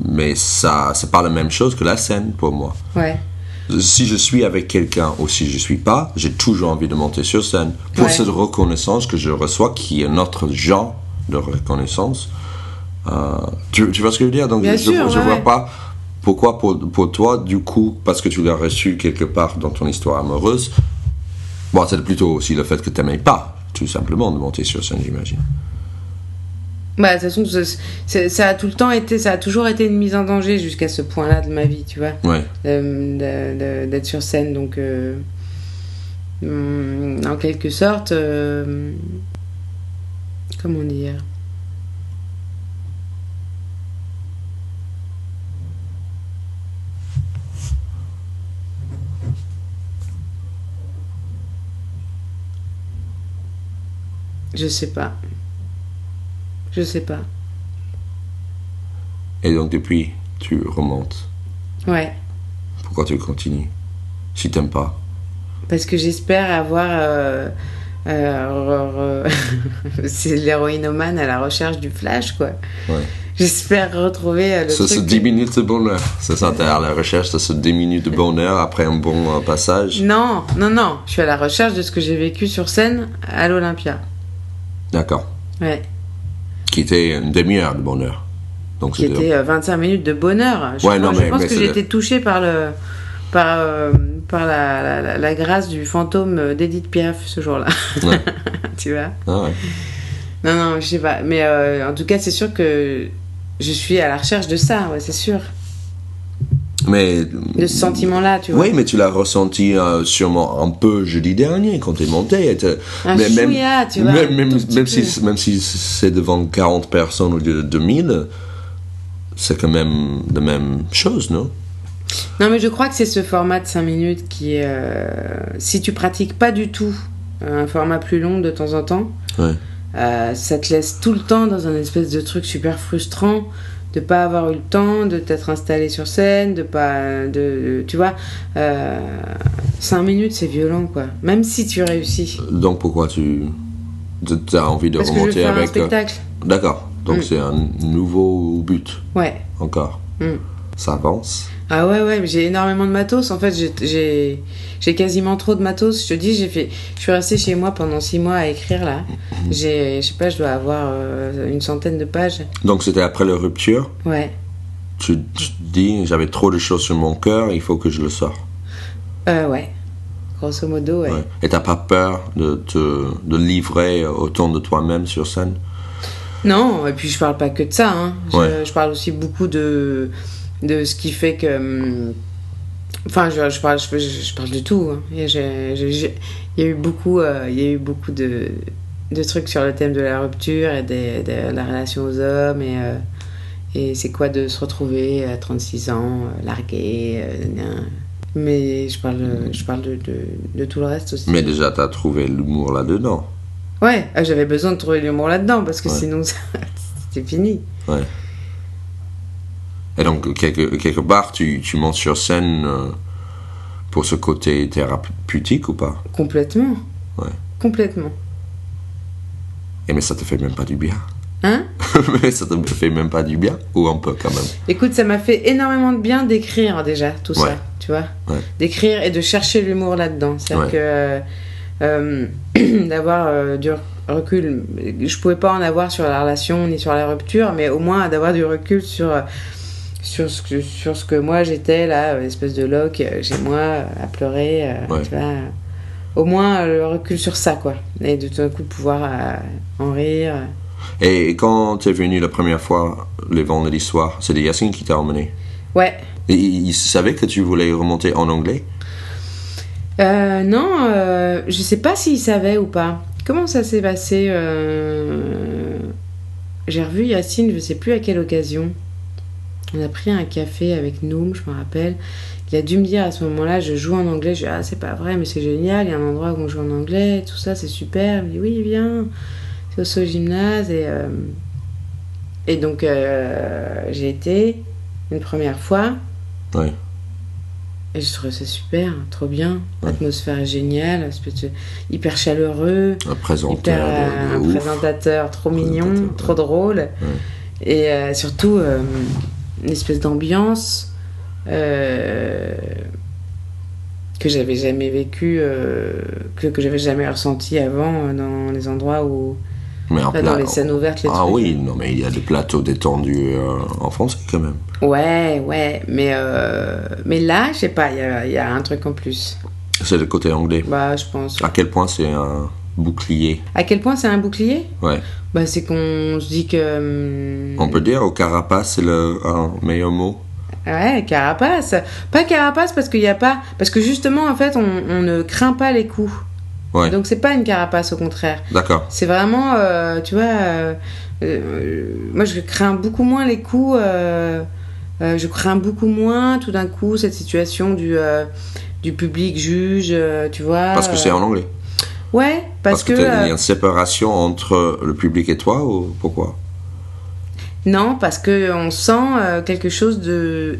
mais ça, c'est pas la même chose que la scène pour moi. ouais. Si je suis avec quelqu'un ou si je suis pas, j'ai toujours envie de monter sur scène pour Ouais. cette reconnaissance que je reçois, qui est notre genre de reconnaissance. Tu vois ce que je veux dire? Donc Bien je sûr, vois ouais. pas pourquoi pour toi, du coup, parce que tu l'as reçu quelque part dans ton histoire amoureuse. Bon, c'est plutôt aussi le fait que tu n'aimais pas, tout simplement, de monter sur scène, j'imagine. Bah, de toute façon, ça a toujours été une mise en danger jusqu'à ce point-là de ma vie, tu vois, Ouais. d'être sur scène. Donc, en quelque sorte, comment dire? Je sais pas. Je sais pas. Et donc, depuis, tu remontes. Ouais. Pourquoi tu continues? Si t'aimes pas. Parce que j'espère avoir... c'est l'héroïnomane à la recherche du flash, quoi. Ouais. J'espère retrouver le C'est truc... 10 minutes de bonheur. C'est ça, t'es à la recherche de ce 10 minutes de bonheur après un bon passage. Non. Je suis à la recherche de ce que j'ai vécu sur scène à l'Olympia. D'accord. Ouais. Qui était une demi-heure de bonheur. Donc Qui était 25 minutes de bonheur. Je pense que j'ai été touchée par la grâce du fantôme d'Edith Piaf ce jour-là. Ouais. Tu vois? Ah ouais. Non, je sais pas. Mais en tout cas, c'est sûr que je suis à la recherche de ça, ouais, c'est sûr. Mais, De ce sentiment-là, tu vois. oui, mais tu l'as ressenti sûrement un peu jeudi dernier quand t'es monté. Un chouïa, tu vois. Même si c'est devant 40 personnes ou 2000, c'est quand même la même chose, non? Non, mais je crois que c'est ce format de 5 minutes qui est... si tu pratiques pas du tout un format plus long de temps en temps, Ouais. ça te laisse tout le temps dans un espèce de truc super frustrant de pas avoir eu le temps de t'être installé sur scène, tu vois, 5 minutes c'est violent, quoi, même si tu réussis. Donc pourquoi tu as envie de Parce que je veux remonter faire un avec... spectacle. D'accord, donc c'est un nouveau but Ouais. encore. Ça avance. Ah ouais, mais j'ai énormément de matos. En fait, j'ai quasiment trop de matos. Je te dis, je suis restée chez moi pendant 6 mois à écrire, là. Je sais pas, je dois avoir une centaine de pages. Donc c'était après la rupture. Ouais. Tu te dis, j'avais trop de choses sur mon cœur, il faut que je le sorte. Ouais. Grosso modo, ouais. Ouais. Et t'as pas peur de livrer autant de toi-même sur scène? Non, et puis je parle pas que de ça, hein. Ouais. Je parle aussi beaucoup de ce qui fait que... Enfin, je parle de tout, hein. Il y a eu beaucoup de trucs sur le thème de la rupture et de la relation aux hommes et c'est quoi de se retrouver à 36 ans, largué, Mais je parle de tout le reste aussi. Mais déjà, t'as trouvé l'humour là-dedans. Ouais, j'avais besoin de trouver l'humour là-dedans, parce que sinon, c'était fini. Ouais. Et donc, quelque part, tu montes sur scène pour ce côté thérapeutique ou pas? Complètement. Ouais. Complètement. Et mais ça te fait même pas du bien. Hein? Mais ça te fait même pas du bien? Ou un peu quand même? Écoute, ça m'a fait énormément de bien d'écrire déjà, tout ça, tu vois? Ouais. D'écrire et de chercher l'humour là-dedans. C'est-à-dire que d'avoir du recul, je pouvais pas en avoir sur la relation ni sur la rupture, mais au moins d'avoir du recul sur ce que moi j'étais là, espèce de loque chez moi, à pleurer, tu vois? Au moins le recul sur ça, quoi. Et de tout d'un coup pouvoir en rire. Et quand t'es venu la première fois, les vendredis soirs, c'était Yacine qui t'a emmené? Ouais. Et il savait que tu voulais remonter en anglais? Non, je sais pas s'il savait ou pas. Comment ça s'est passé? J'ai revu Yacine, je sais plus à quelle occasion. On a pris un café avec Noum, je me rappelle. Il a dû me dire à ce moment-là, je joue en anglais. Je dis, ah, c'est pas vrai, mais c'est génial, il y a un endroit où on joue en anglais, tout ça, c'est super. Il me dit, oui, viens, c'est au gymnase. Et donc, j'ai été une première fois. Ouais. Et je trouvais ça super, trop bien. L'atmosphère est géniale, hyper chaleureux. Un présentateur un présentateur trop mignon, trop drôle. Ouais. Et surtout, une espèce d'ambiance que j'avais jamais vécue, que j'avais jamais ressentie avant dans les endroits où... dans les scènes ouvertes, les trucs. Oui, non, mais il y a des plateaux détendus en français quand même. Ouais, mais là, je sais pas, il y a un truc en plus. C'est le côté anglais. Bah, je pense. À quel point c'est un bouclier? À quel point c'est un bouclier? Ouais. Bah, c'est qu'on se dit que... On peut dire au carapace, c'est le meilleur mot? Ouais, carapace. Pas carapace parce qu'il y a pas... Parce que justement, en fait, on ne craint pas les coups. Ouais. Donc c'est pas une carapace, au contraire. D'accord. C'est vraiment, tu vois, moi je crains beaucoup moins les coups, je crains beaucoup moins tout d'un coup cette situation du public juge, tu vois. Parce que c'est en anglais. Ouais, parce que... il y a une séparation entre le public et toi, ou pourquoi? Non, parce qu'on sent quelque chose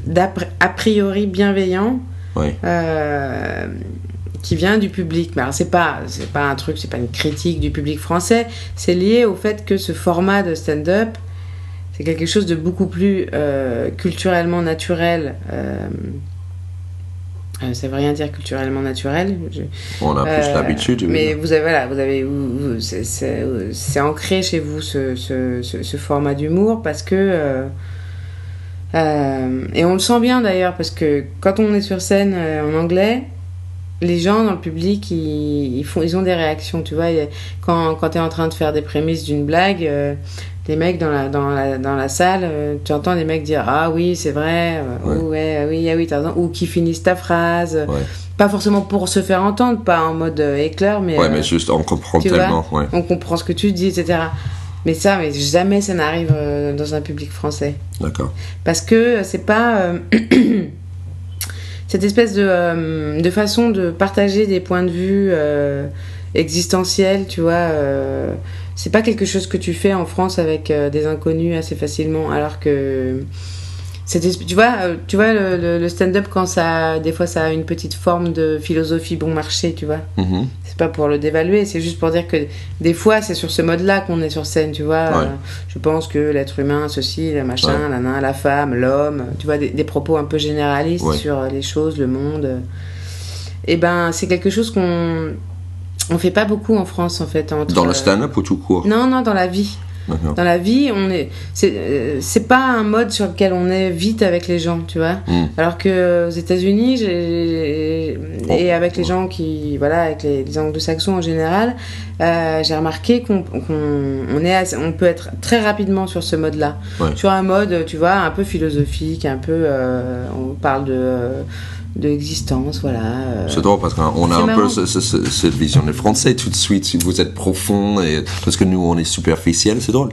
d'a priori bienveillant. Ouais. Qui vient du public. Mais alors c'est pas un truc, c'est pas une critique du public français, c'est lié au fait que ce format de stand-up, c'est quelque chose de beaucoup plus culturellement naturel. Ça veut rien dire culturellement naturel. On a plus l'habitude. Mais vous avez c'est ancré chez vous ce format d'humour parce que et on le sent bien d'ailleurs parce que quand on est sur scène en anglais, les gens dans le public, ils ont des réactions, tu vois. Quand tu es en train de faire des prémices d'une blague, les mecs dans la salle, tu entends des mecs dire « Ah oui, c'est vrai, oui, t'as raison », ou qui finissent ta phrase. Ouais. Pas forcément pour se faire entendre, pas en mode éclair, mais... Ouais, mais juste on comprend tellement. Ouais. On comprend ce que tu dis, etc. Mais jamais ça n'arrive dans un public français. D'accord. Parce que c'est pas... cette espèce de façon de partager des points de vue existentiels, tu vois, c'est pas quelque chose que tu fais en France avec des inconnus assez facilement, alors que tu vois le stand-up, quand des fois ça a une petite forme de philosophie bon marché, tu vois. Mm-hmm. C'est pas pour le dévaluer, c'est juste pour dire que des fois c'est sur ce mode-là qu'on est sur scène, tu vois. Ouais. Je pense que l'être humain, ceci, le machin, la femme, l'homme, tu vois, des propos un peu généralistes sur les choses, le monde. Et ben c'est quelque chose qu'on fait pas beaucoup en France en fait. Dans le stand-up ou tout court? Non, dans la vie. D'accord. Dans la vie, c'est pas un mode sur lequel on est vite avec les gens, tu vois. Alors que aux États-Unis, et avec les gens avec les anglo-saxons en général, j'ai remarqué qu'on peut être très rapidement sur ce mode-là, sur un mode, tu vois, un peu philosophique, un peu, on parle de l'existence, voilà. C'est drôle parce qu'on a un peu cette vision des Français tout de suite. Si vous êtes profond, et parce que nous on est superficiel, c'est drôle.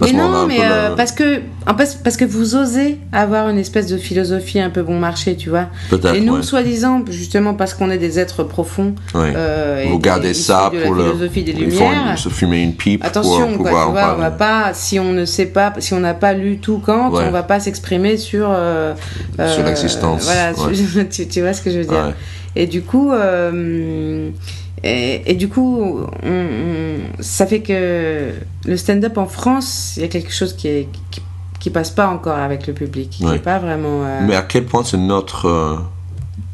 Mais non, mais parce que vous osez avoir une espèce de philosophie un peu bon marché, tu vois. Peut-être, et nous, soi-disant, justement parce qu'on est des êtres profonds, vous gardez ça pour la philosophie des il Lumières. faut se fumer une pipe. Attention, pour quoi, pouvoir tu vois, on va pas, si on ne sait pas, si on n'a pas lu tout Kant, on va pas s'exprimer sur l'existence. Voilà, tu vois ce que je veux dire. Ouais. Et du coup. Et du coup, ça fait que le stand-up en France, il y a quelque chose qui passe pas encore avec le public, qui est pas vraiment. Mais à quel point c'est notre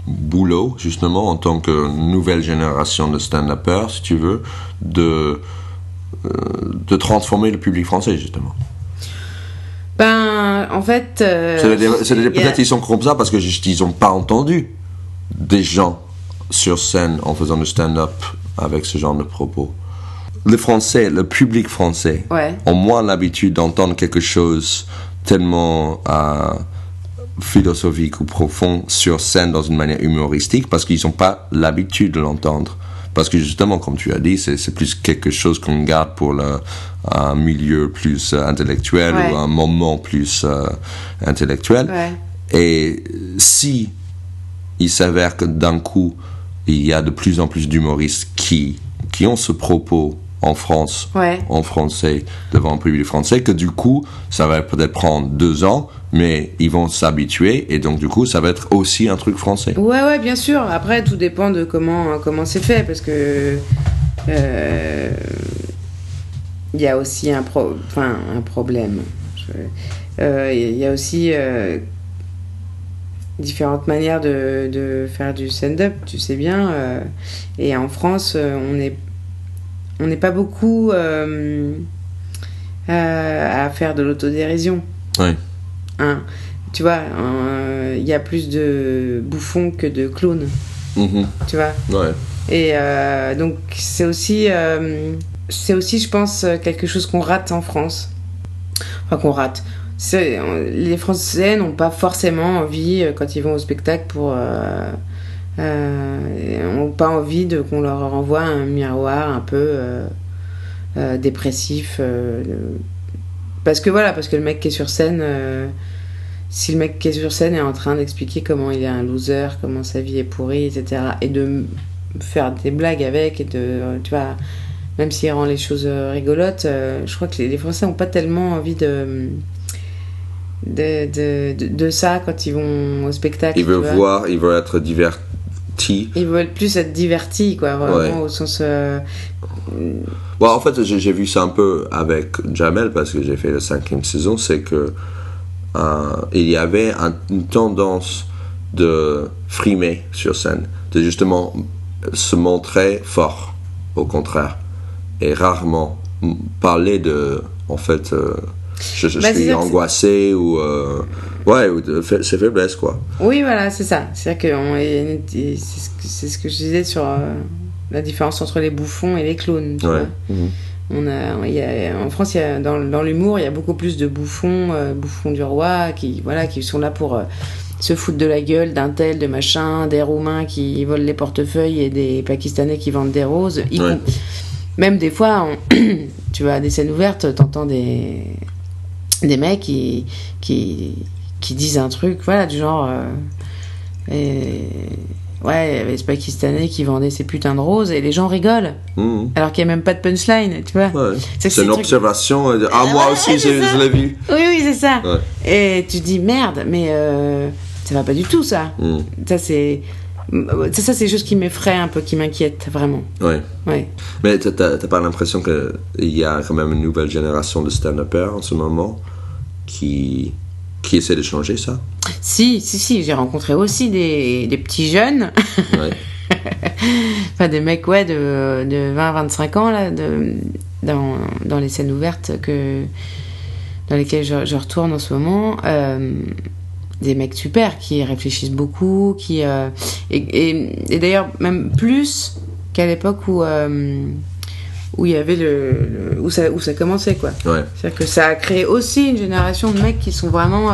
boulot, justement, en tant que nouvelle génération de stand-uppers, si tu veux, de transformer le public français, justement. Ben, en fait. Peut-être qu'ils sont comme ça parce qu'ils n'ont pas entendu des gens sur scène en faisant du stand-up avec ce genre de propos. Les Français, le public français, ont moins l'habitude d'entendre quelque chose tellement philosophique ou profond sur scène dans une manière humoristique parce qu'ils n'ont pas l'habitude de l'entendre. Parce que justement, comme tu as dit, c'est plus quelque chose qu'on garde pour un milieu plus intellectuel ou un moment plus intellectuel. Et si il s'avère que d'un coup, il y a de plus en plus d'humoristes qui ont ce propos en France, en français, devant un public français, que du coup, ça va peut-être prendre 2 ans, mais ils vont s'habituer, et donc du coup, ça va être aussi un truc français. Ouais, bien sûr. Après, tout dépend de comment c'est fait, parce que il y a aussi un problème. Il y a aussi différentes manières de faire du stand-up, tu sais bien. Et en France, on n'est pas beaucoup à faire de l'autodérision. Ouais. Hein, tu vois, il y a plus de bouffons que de clowns. Mm-hmm. Tu vois. Ouais. Et donc c'est aussi, je pense, quelque chose qu'on rate en France. Enfin, qu'on rate. Les Français n'ont pas forcément envie, quand ils vont au spectacle, n'ont pas envie qu'on leur renvoie un miroir un peu dépressif. Parce que le mec qui est sur scène, si le mec qui est sur scène est en train d'expliquer comment il est un loser, comment sa vie est pourrie, etc., et de faire des blagues avec, et tu vois, même s'il rend les choses rigolotes, je crois que les Français n'ont pas tellement envie de ça quand ils vont au spectacle. Ils veulent être divertis. Ils veulent plus être divertis, quoi, vraiment, au sens. En fait, j'ai vu ça un peu avec Jamel parce que j'ai fait la 5e saison, c'est que il y avait une tendance de frimer sur scène, de justement se montrer fort, au contraire, et rarement parler de, en fait, je suis angoissé ou de ses faiblesses, quoi. Oui, voilà, c'est ça. C'est-à-dire que c'est ce que je disais sur la différence entre les bouffons et les clowns. Tu vois. En France, dans l'humour, il y a beaucoup plus de bouffons du roi qui sont là pour se foutre de la gueule d'un tel, de machin, des Roumains qui volent les portefeuilles et des Pakistanais qui vendent des roses. Même des fois, tu vois, à des scènes ouvertes, t'entends des mecs qui disent un truc, voilà, du genre. Il y avait ce Pakistanais qui vendait ses putains de roses et les gens rigolent. Mmh. Alors qu'il n'y a même pas de punchline, tu vois. Ouais. C'est une observation. Moi aussi, je l'ai vu. Oui, c'est ça. Ouais. Et tu te dis, merde, mais ça va pas du tout, ça. Mmh. Ça, c'est des choses qui m'effraient un peu, qui m'inquiètent, vraiment. Ouais. Mais t'as pas l'impression qu'il y a quand même une nouvelle génération de stand-uppers en ce moment qui essaie de changer ça? Si, j'ai rencontré aussi des petits jeunes. Ouais. Enfin, des mecs, de 20-25 ans, là, dans les scènes ouvertes dans lesquelles je retourne en ce moment. Des mecs super, qui réfléchissent beaucoup, et d'ailleurs, même plus qu'à l'époque où il y avait où ça commençait, quoi. Ouais. C'est-à-dire que ça a créé aussi une génération de mecs qui sont vraiment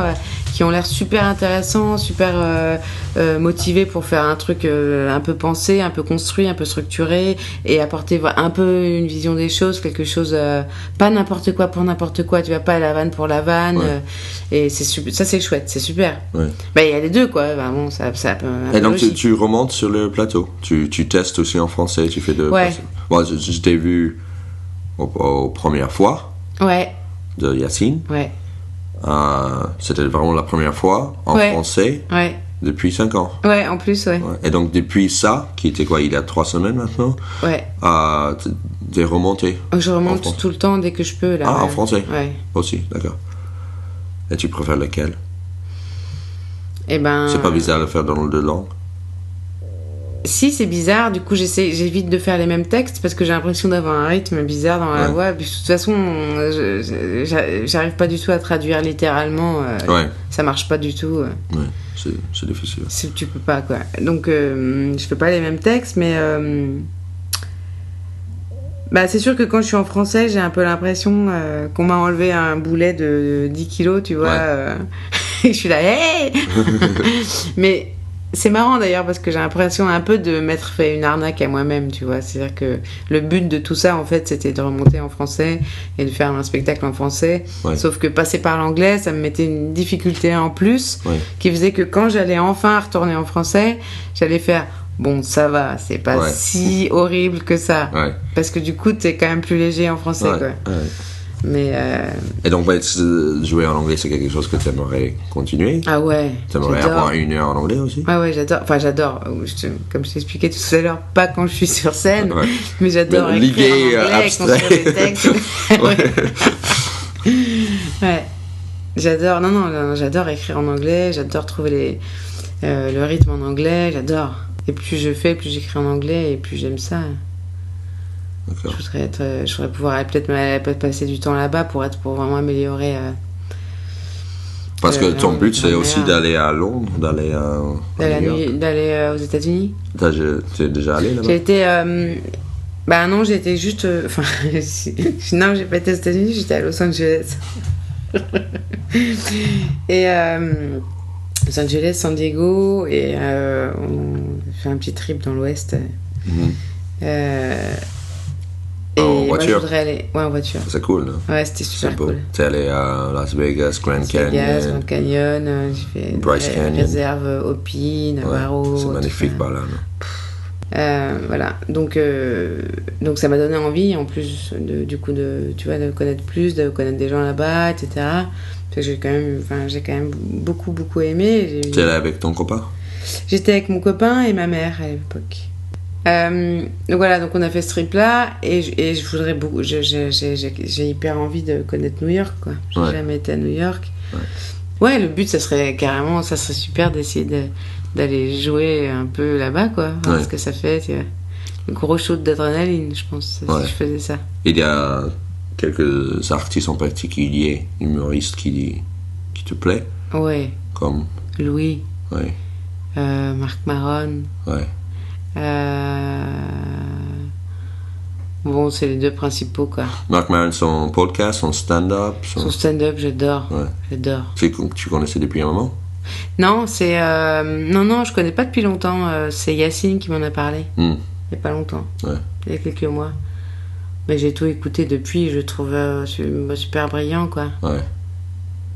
qui qui ont l'air super intéressants, super motivés pour faire un truc un peu pensé, un peu construit, un peu structuré, et apporter un peu une vision des choses, quelque chose, pas n'importe quoi pour n'importe quoi, tu vas pas à la vanne pour la vanne, et ça c'est chouette, c'est super. Bah il y a les deux quoi, bah, bon, ça et donc tu remontes sur le plateau, tu testes aussi en français, tu fais de... Moi je t'ai vu aux premières fois de Yacine. C'était vraiment la première fois en français depuis 5 ans. En plus, Et donc depuis ça, qui était quoi, il y a 3 semaines maintenant, t'es remonté. Je remonte tout le temps dès que je peux là. En français aussi, d'accord. Et tu préfères lequel? C'est pas bizarre de le faire dans deux langues? Si, c'est bizarre, du coup j'évite de faire les mêmes textes parce que j'ai l'impression d'avoir un rythme bizarre dans la voix. Puis, de toute façon, j'arrive pas du tout à traduire littéralement. Ça marche pas du tout. C'est difficile. Tu peux pas, quoi. Donc, je fais pas les mêmes textes, mais c'est sûr que quand je suis en français, j'ai un peu l'impression qu'on m'a enlevé un boulet de 10 kilos, tu vois. Et je suis là, hey. Mais c'est marrant d'ailleurs parce que j'ai l'impression un peu de m'être fait une arnaque à moi-même, tu vois. C'est-à-dire que le but de tout ça, en fait, c'était de remonter en français et de faire un spectacle en français. Sauf que passer par l'anglais, ça me mettait une difficulté en plus qui faisait que quand j'allais enfin retourner en français, j'allais faire bon, ça va, c'est pas si horrible que ça. Parce que du coup, t'es quand même plus léger en français, quoi. Mais Et donc, jouer en anglais, c'est quelque chose que tu aimerais continuer? Ah ouais. Tu aimerais avoir 1 heure en anglais aussi? Ah ouais, j'adore. Enfin, j'adore. Comme je t'expliquais tout à l'heure, pas quand je suis sur scène, mais j'adore écrire en anglais, construire des textes. J'adore. Non, j'adore écrire en anglais. J'adore trouver le rythme en anglais. J'adore. Et plus je fais, plus j'écris en anglais, et plus j'aime ça. Je voudrais pouvoir peut-être passer du temps là-bas pour vraiment améliorer. Parce que ton but, c'est aussi d'aller à Londres, d'aller aux États-Unis. T'es déjà allé là-bas? J'ai été. Non, j'ai été juste. Non, j'ai pas été aux États-Unis, j'étais à Los Angeles. Et. Los Angeles, San Diego, et on fait un petit trip dans l'Ouest. En voiture? Moi, je voudrais aller... en voiture. C'est cool, non? Ouais, c'était super cool. T'es allé à Las Vegas, Grand Canyon, j'ai fait Bryce Canyon. Réserve Hopi, Navarro. C'est magnifique par là, non? Voilà, donc ça m'a donné envie, en plus, du coup, de connaître plus, de connaître des gens là-bas, etc. Parce que j'ai quand même beaucoup, beaucoup aimé. T'es allé avec ton copain? J'étais avec mon copain et ma mère à l'époque. Donc voilà, donc on a fait ce trip là et je voudrais beaucoup, j'ai hyper envie de connaître New York, quoi. J'ai jamais été à New York. Le but ça serait super d'essayer d'aller jouer un peu là-bas, quoi, voir ce que ça fait, tu vois. Un gros shoot d'adrénaline, je pense, si je faisais ça. Il y a quelques artistes en particulier, humoristes qui te plaît? Comme Louis, Marc Maron. Bon, c'est les deux principaux, quoi. Marc Maron, son podcast, son stand-up. Son stand-up, j'adore. J'adore. Tu connaissais depuis un moment? Non, non, je connais pas depuis longtemps. C'est Yacine qui m'en a parlé. Il y a pas longtemps. Il y a quelques mois. Mais j'ai tout écouté depuis. Je trouve super brillant, quoi.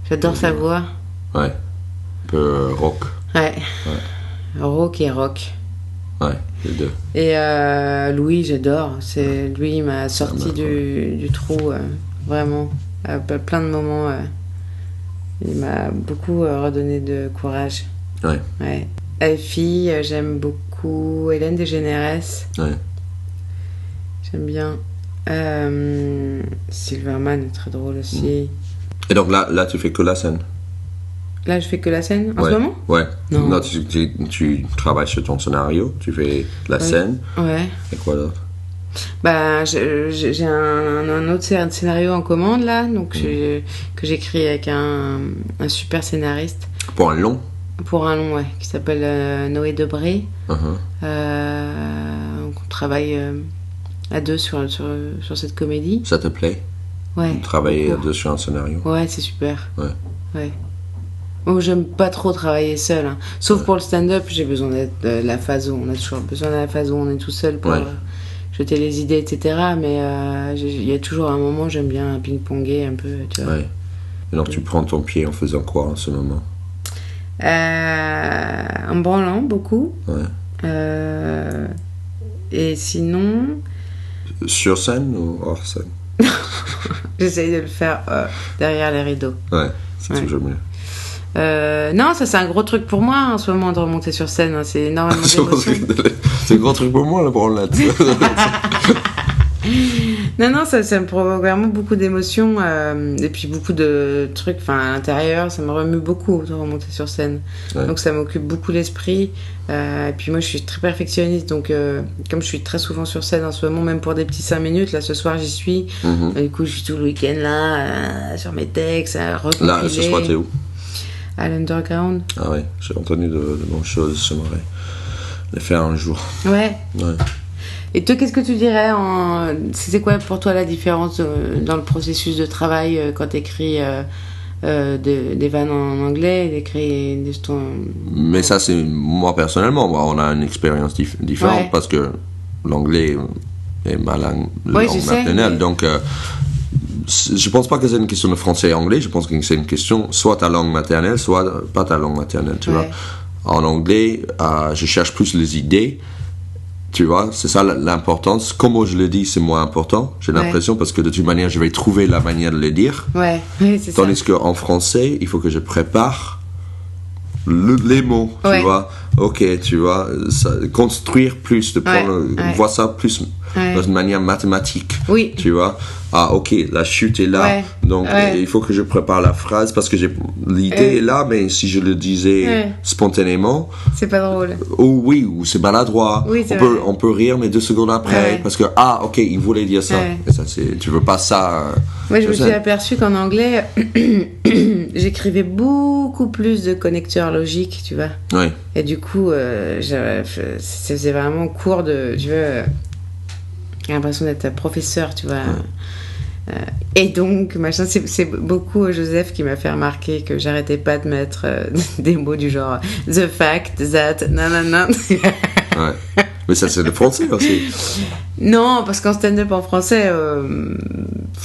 J'adore sa voix. Un peu rock. Rock et rock. Les deux. Et Louis, j'adore. Lui, il m'a sorti du trou, vraiment. À plein de moments. Il m'a beaucoup redonné de courage. Elfie, j'aime beaucoup. Hélène DeGeneres. J'aime bien. Silverman est très drôle aussi. Et donc là, tu fais que la scène? Là, je fais que la scène en ce moment? Non, tu travailles sur ton scénario, tu fais la scène. Et quoi d'autre? J'ai un autre scénario en commande là, donc que j'écris avec un super scénariste. Pour un long? Pour un long, qui s'appelle Noé Debré. On travaille à deux sur cette comédie. Ça te plaît? Travailler à deux sur un scénario? C'est super. Oh, j'aime pas trop travailler seul. Hein. Sauf pour le stand-up, j'ai besoin d'être la phaso. On a toujours besoin de la phaso, on est tout seul pour jeter les idées, etc. Mais il y a toujours un moment, j'aime bien ping-ponger un peu, tu vois. Ouais. Alors tu prends ton pied en faisant quoi en ce moment? En branlant beaucoup. Ouais. Et sinon... Sur scène ou hors scène? J'essaye de le faire derrière les rideaux. Ouais, c'est toujours mieux. Non, ça c'est un gros truc pour moi en ce moment de remonter sur scène. Hein. C'est énormément d'émotions. C'est un gros truc pour moi la branlette. Non, ça me provoque vraiment beaucoup d'émotions et puis beaucoup de trucs à l'intérieur. Ça me remue beaucoup de remonter sur scène. Ouais. Donc ça m'occupe beaucoup l'esprit. Et puis moi je suis très perfectionniste. Donc comme je suis très souvent sur scène en ce moment, même pour des petits 5 minutes, là ce soir j'y suis. Du coup je suis tout le week-end là sur mes textes à recompiler. Là ce soir t'es où? À l'Underground. Ah ouais, j'ai entendu de bonnes choses. J'aimerais les faire un jour. Ouais. Et toi, qu'est-ce que tu dirais c'est quoi pour toi la différence dans le processus de travail quand tu écris des vannes en anglais et d'écrire des tons... Mais ça, c'est moi personnellement. On a une expérience différente parce que l'anglais est ma langue maternelle. Donc, je pense pas que c'est une question de français et anglais. Je pense que c'est une question soit ta langue maternelle, soit pas ta langue maternelle. Tu vois. En anglais, je cherche plus les idées. Tu vois, c'est ça l'importance. Comme je le dis, c'est moins important, j'ai l'impression, parce que de toute manière, je vais trouver la manière de le dire. Ouais, c'est ça. Tandis qu'en français, il faut que je prépare les mots, tu vois. Ok, tu vois, construire plus, de prendre, voir ça plus dans une manière mathématique. Oui. Tu vois. Ah, ok, la chute est là. Donc, il faut que je prépare la phrase parce que l'idée est là, mais si je le disais spontanément. C'est pas drôle. Ou c'est maladroit. Oui, on peut rire, mais 2 secondes après. Parce que, ok, il voulait dire ça. Et ça, tu veux pas ça. Moi, je me suis aperçu qu'en anglais, j'écrivais beaucoup plus de connecteurs logiques, tu vois. Ouais. Et du coup, c'est vraiment cours de. Tu vois, j'ai l'impression d'être professeur, tu vois. Et donc, machin, c'est beaucoup Joseph qui m'a fait remarquer que j'arrêtais pas de mettre des mots du genre the fact that, nanana. Ouais. Mais ça, c'est le français aussi. Non, parce qu'en stand-up en français,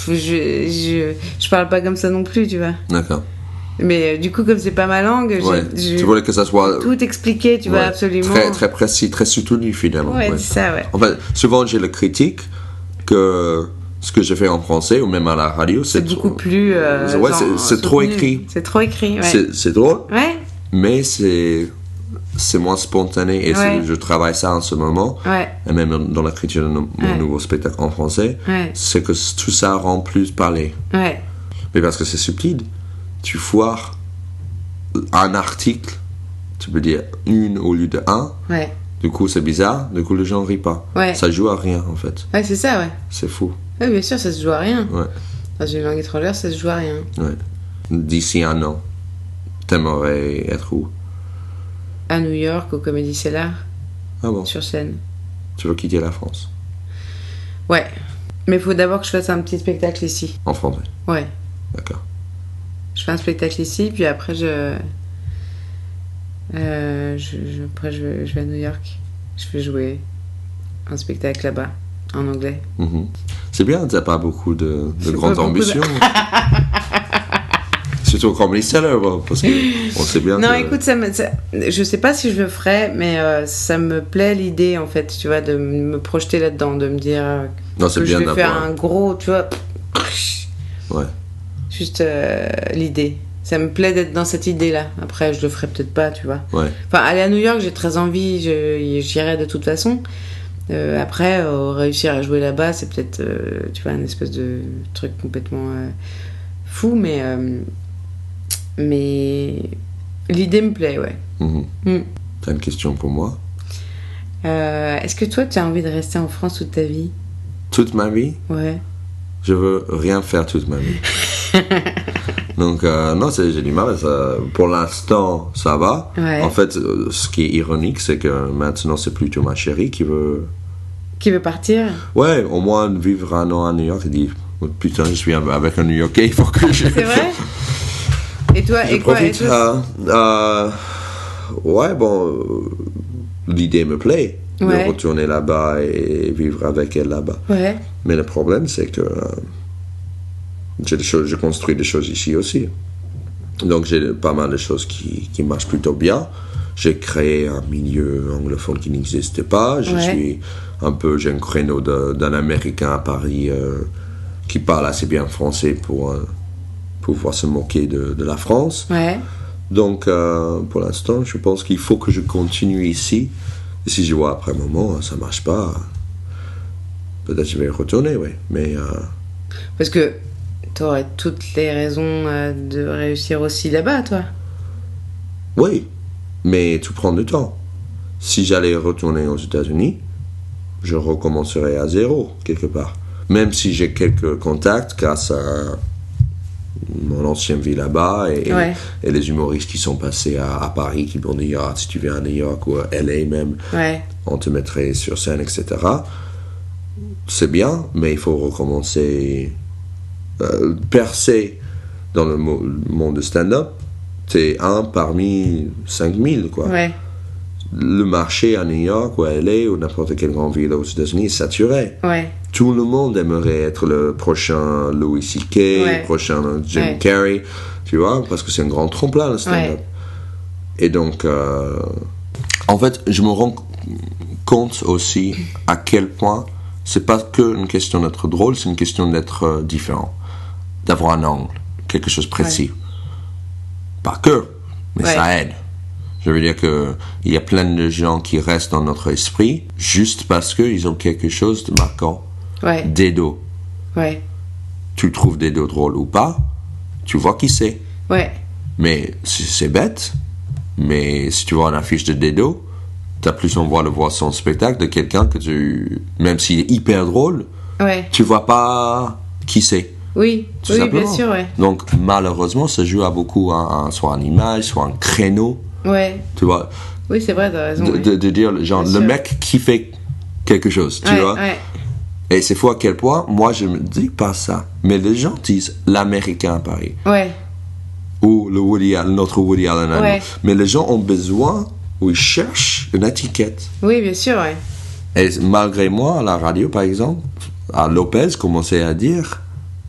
je parle pas comme ça non plus, tu vois. D'accord. Mais du coup, comme c'est pas ma langue, tu voulais que ça soit tout expliqué, tu vois, absolument. Très, très précis, très soutenu finalement. Ouais, c'est ça, ouais. En fait, souvent j'ai le critique que ce que je fais en français ou même à la radio, c'est beaucoup plus. C'est trop écrit. C'est trop écrit, ouais. C'est drôle. Ouais. Mais c'est moins spontané et je travaille ça en ce moment. Ouais. Et même dans l'écriture de mon nouveau spectacle en français, c'est que tout ça rend plus parler. Ouais. Mais parce que c'est subtil. Tu foires un article, tu peux dire une au lieu de un. Ouais. Du coup, c'est bizarre. Du coup, les gens ne rient pas. Ouais. Ça joue à rien, en fait. Ouais, c'est ça, ouais. C'est fou. Ouais, bien sûr, ça se joue à rien. Ouais. Dans une langue étrangère, ça se joue à rien. Ouais. D'ici 1 an, t'aimerais être où? À New York, au Comedy Cellar. Ah bon? Sur scène. Tu veux quitter la France? Ouais. Mais il faut d'abord que je fasse un petit spectacle ici. En français? Ouais. D'accord. Je fais un spectacle ici, puis après je vais à New York. Je vais jouer un spectacle là-bas, en anglais. Mm-hmm. C'est bien, t'as pas beaucoup de grandes ambitions. Surtout au Comedy Cellar, parce qu'on sait bien. Non, écoute, je sais pas si je le ferai, mais ça me plaît l'idée, en fait, tu vois, de me projeter là-dedans, de me dire non, c'est que bien je vais faire un gros, tu vois. Ouais. Juste l'idée. Ça me plaît d'être dans cette idée-là. Après, je le ferai peut-être pas, tu vois. Ouais. Enfin, aller à New York, j'ai très envie. J'irai de toute façon. Après, réussir à jouer là-bas, c'est peut-être, tu vois, une espèce de truc complètement fou, mais l'idée me plaît, ouais. Mm-hmm. T'as une question pour moi? Est-ce que toi, tu as envie de rester en France toute ta vie? Toute ma vie? Ouais. Je veux rien faire toute ma vie. Donc, non, j'ai du mal. Pour l'instant, ça va. Ouais. En fait, ce qui est ironique, c'est que maintenant, c'est plutôt ma chérie qui veut... Qui veut partir? Ouais, au moins vivre 1 an à New York. Elle dit, putain, je suis avec un New Yorkais, il faut que je... C'est vrai? Et toi, Je profite. Ouais, bon, l'idée me plaît de retourner là-bas et vivre avec elle là-bas. Ouais. Mais le problème, c'est que je construis des choses ici aussi. Donc j'ai pas mal de choses qui marchent plutôt bien. J'ai créé un milieu anglophone qui n'existait pas. J'ai un créneau d'un Américain à Paris qui parle assez bien français pour pouvoir se moquer de la France. Ouais. Donc pour l'instant, je pense qu'il faut que je continue ici. Et si je vois après un moment, ça marche pas, peut-être je vais retourner, oui. Mais parce que tu aurais toutes les raisons de réussir aussi là-bas, toi. Oui, mais tout prend du temps. Si j'allais retourner aux États-Unis, je recommencerais à zéro, quelque part. Même si j'ai quelques contacts grâce à mon ancienne vie là-bas et les humoristes qui sont passés à Paris, qui m'ont dit si tu viens à New York ou à LA même, on te mettrait sur scène, etc. C'est bien, mais il faut recommencer. Percer dans le monde de stand-up, t'es un parmi 5000, quoi. Ouais. Le marché à New York ou à LA ou n'importe quelle grande ville aux États-Unis est saturé. Ouais. Tout le monde aimerait être le prochain Louis C.K., le prochain Jim Carrey, tu vois, parce que c'est un grand tremplin, le stand-up. Et donc, en fait, je me rends compte aussi à quel point c'est pas qu'une question d'être drôle, c'est une question d'être différent, d'avoir un angle, quelque chose de précis. Pas que, mais ça aide. Je veux dire qu'il y a plein de gens qui restent dans notre esprit juste parce qu'ils ont quelque chose de marquant. Dedo. Tu trouves Dedo drôle ou pas, tu vois qui c'est. Mais c'est bête, mais si tu vois une affiche de Dedo, t'as plus envie de voir son spectacle de quelqu'un que même s'il est hyper drôle, tu vois pas qui c'est. Oui, bien sûr, Donc malheureusement, ça joue à beaucoup soit un image, soit un créneau. Tu vois. Oui, c'est vrai, t'as raison. De dire, genre, le mec qui fait quelque chose, tu vois. Et c'est fou à quel point, moi, je me dis pas ça. Mais les gens disent l'Américain à Paris. Ou notre Woody Allen à nous. Mais les gens ont besoin, ou ils cherchent une étiquette. Oui, bien sûr, Et malgré moi, à la radio, par exemple, à Lopez commençait à dire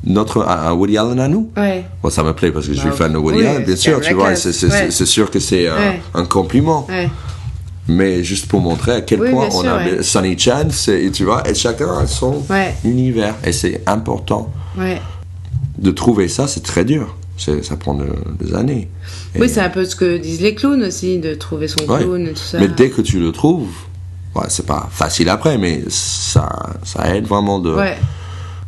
notre Woody Allen à nous. Bon, ça me plaît parce que je suis fan de Woody Allen, bien sûr, tu vois, c'est sûr que c'est un compliment. Mais juste pour montrer à quel point on a Sonny Chan, tu vois, et chacun a son univers. Et c'est important de trouver ça, c'est très dur. Ça prend des années. Oui, c'est un peu ce que disent les clowns aussi, de trouver son clown et tout ça. Mais dès que tu le trouves, c'est pas facile après, mais ça aide vraiment de...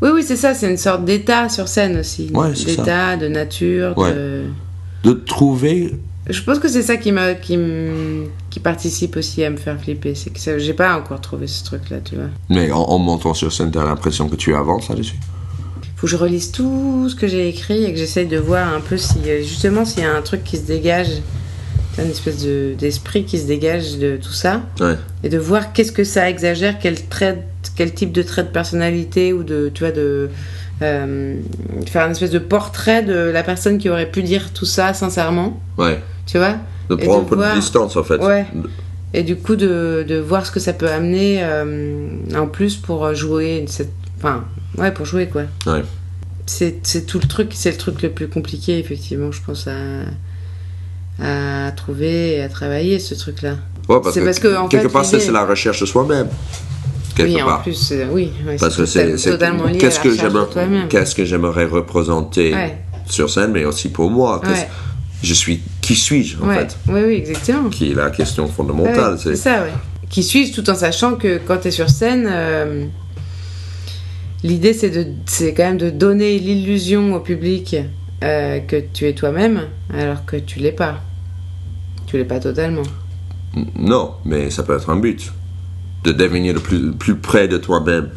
Oui, c'est ça, c'est une sorte d'état sur scène aussi. D'état, de nature, de trouver... Je pense que c'est ça qui participe aussi à me faire flipper. C'est que j'ai pas encore trouvé ce truc-là, tu vois. Mais en montant sur scène, t'as l'impression que tu avances là-dessus? Faut que je relise tout ce que j'ai écrit et que j'essaye de voir un peu s'il y a un truc qui se dégage, une espèce d'esprit qui se dégage de tout ça. Et de voir qu'est-ce que ça exagère, quel type de trait de personnalité ou de faire une espèce de portrait de la personne qui aurait pu dire tout ça sincèrement. Tu vois, de prendre un peu de distance en fait. Et du coup de voir ce que ça peut amener en plus pour jouer pour jouer quoi. C'est tout le truc, c'est le truc le plus compliqué effectivement, je pense à trouver et à travailler ce truc là. Parce que en quelque part c'est la recherche de soi-même. En plus, parce que c'est totalement lié à la recherche de toi-même. Qu'est-ce que j'aimerais représenter sur scène, mais aussi pour moi. Qui suis-je, en fait? Oui, exactement. Qui est la question fondamentale. C'est ça, Qui suis-je, tout en sachant que quand tu es sur scène, l'idée, c'est quand même de donner l'illusion au public que tu es toi-même, alors que tu l'es pas. Tu l'es pas totalement. Non, mais ça peut être un but. De devenir le plus près de toi-même.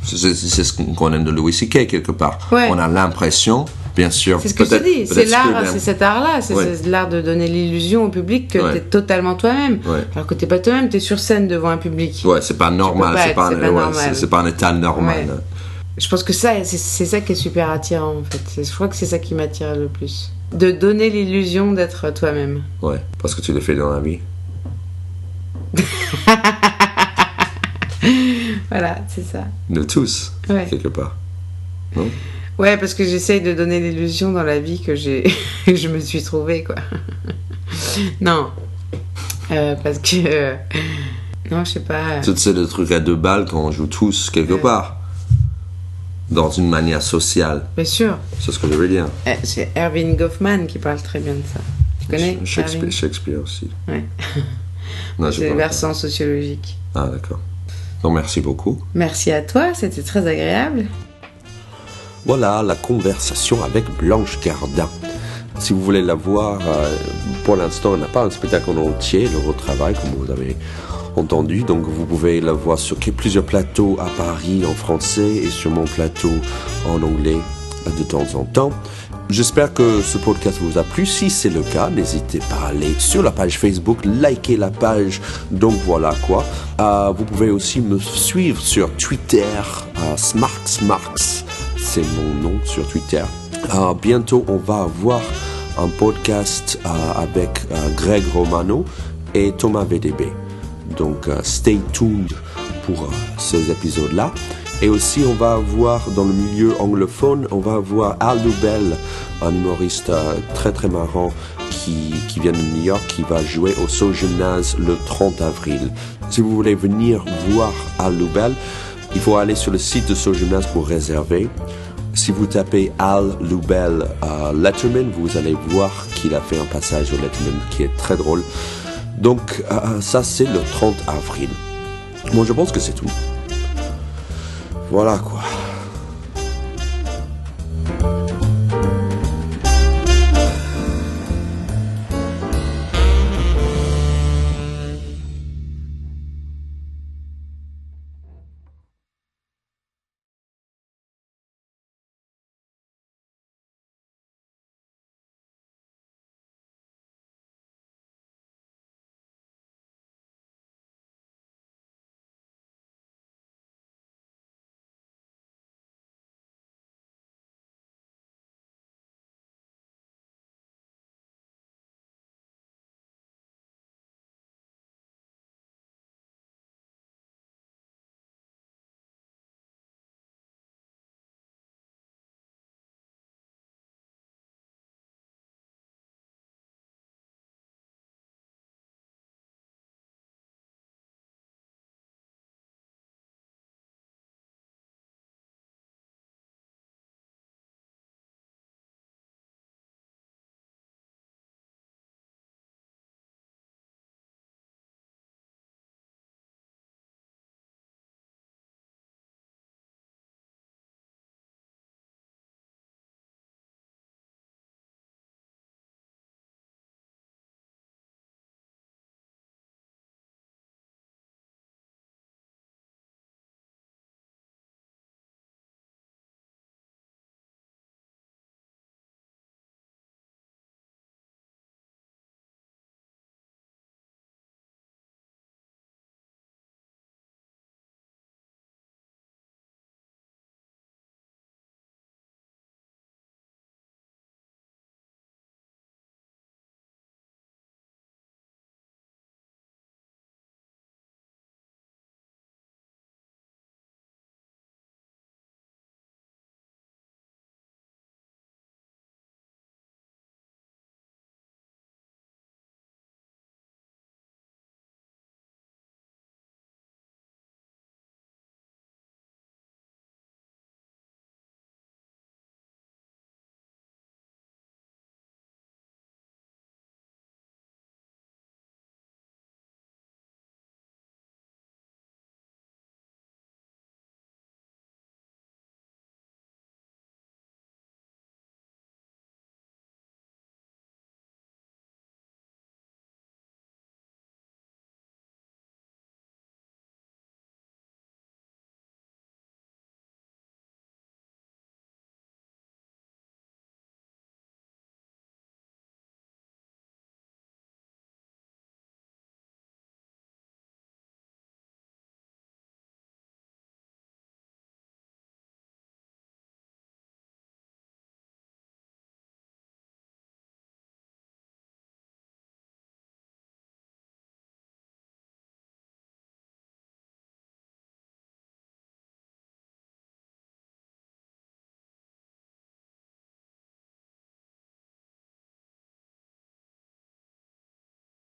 C'est ce qu'on aime de Louis C.K. quelque part. On a l'impression, bien sûr. C'est ce que je te dis, c'est l'art, c'est cet art-là, c'est l'art de donner l'illusion au public que t'es totalement toi-même. Alors que t'es pas toi-même, t'es sur scène devant un public. C'est pas normal, c'est pas un état normal. Je pense que c'est ça qui est super attirant en fait. Je crois que c'est ça qui m'attire le plus. De donner l'illusion d'être toi-même. Ouais, parce que tu le fais dans la vie. Voilà, c'est ça. Nous tous, Ouais. quelque part. Non? Ouais, parce que j'essaye de donner l'illusion dans la vie que je me suis trouvée, quoi. Non. Parce que... non, je sais pas. C'est le truc à 2 balles qu'on joue tous quelque part. Dans une manière sociale. Bien sûr. C'est ce que je veux dire. C'est Erving Goffman qui parle très bien de ça. Tu connais Erving Shakespeare aussi. Ouais. Non, C'est le versant sociologique. Ah, d'accord. Donc, merci beaucoup. Merci à toi, c'était très agréable. Voilà la conversation avec Blanche Gardin. Si vous voulez la voir, pour l'instant, on n'a pas un spectacle en entier, le retravail, comme vous avez entendu. Donc, vous pouvez la voir sur plusieurs plateaux à Paris en français et sur mon plateau en anglais de temps en temps. J'espère que ce podcast vous a plu. Si c'est le cas, n'hésitez pas à aller sur la page Facebook, liker la page. Donc voilà quoi. Vous pouvez aussi me suivre sur Twitter, Smarks. C'est mon nom sur Twitter. Bientôt, on va avoir un podcast avec Greg Romano et Thomas VDB. Donc, stay tuned pour ces épisodes-là. Et aussi, on va avoir dans le milieu anglophone, on va avoir Al Loubel, un humoriste très très marrant qui vient de New York, qui va jouer au So Gymnase le 30 avril. Si vous voulez venir voir Al Loubel, il faut aller sur le site de So Gymnase pour réserver. Si vous tapez Al Loubel Letterman, vous allez voir qu'il a fait un passage au Letterman qui est très drôle. Donc ça c'est le 30 avril. Bon, je pense que c'est tout. Voilà quoi.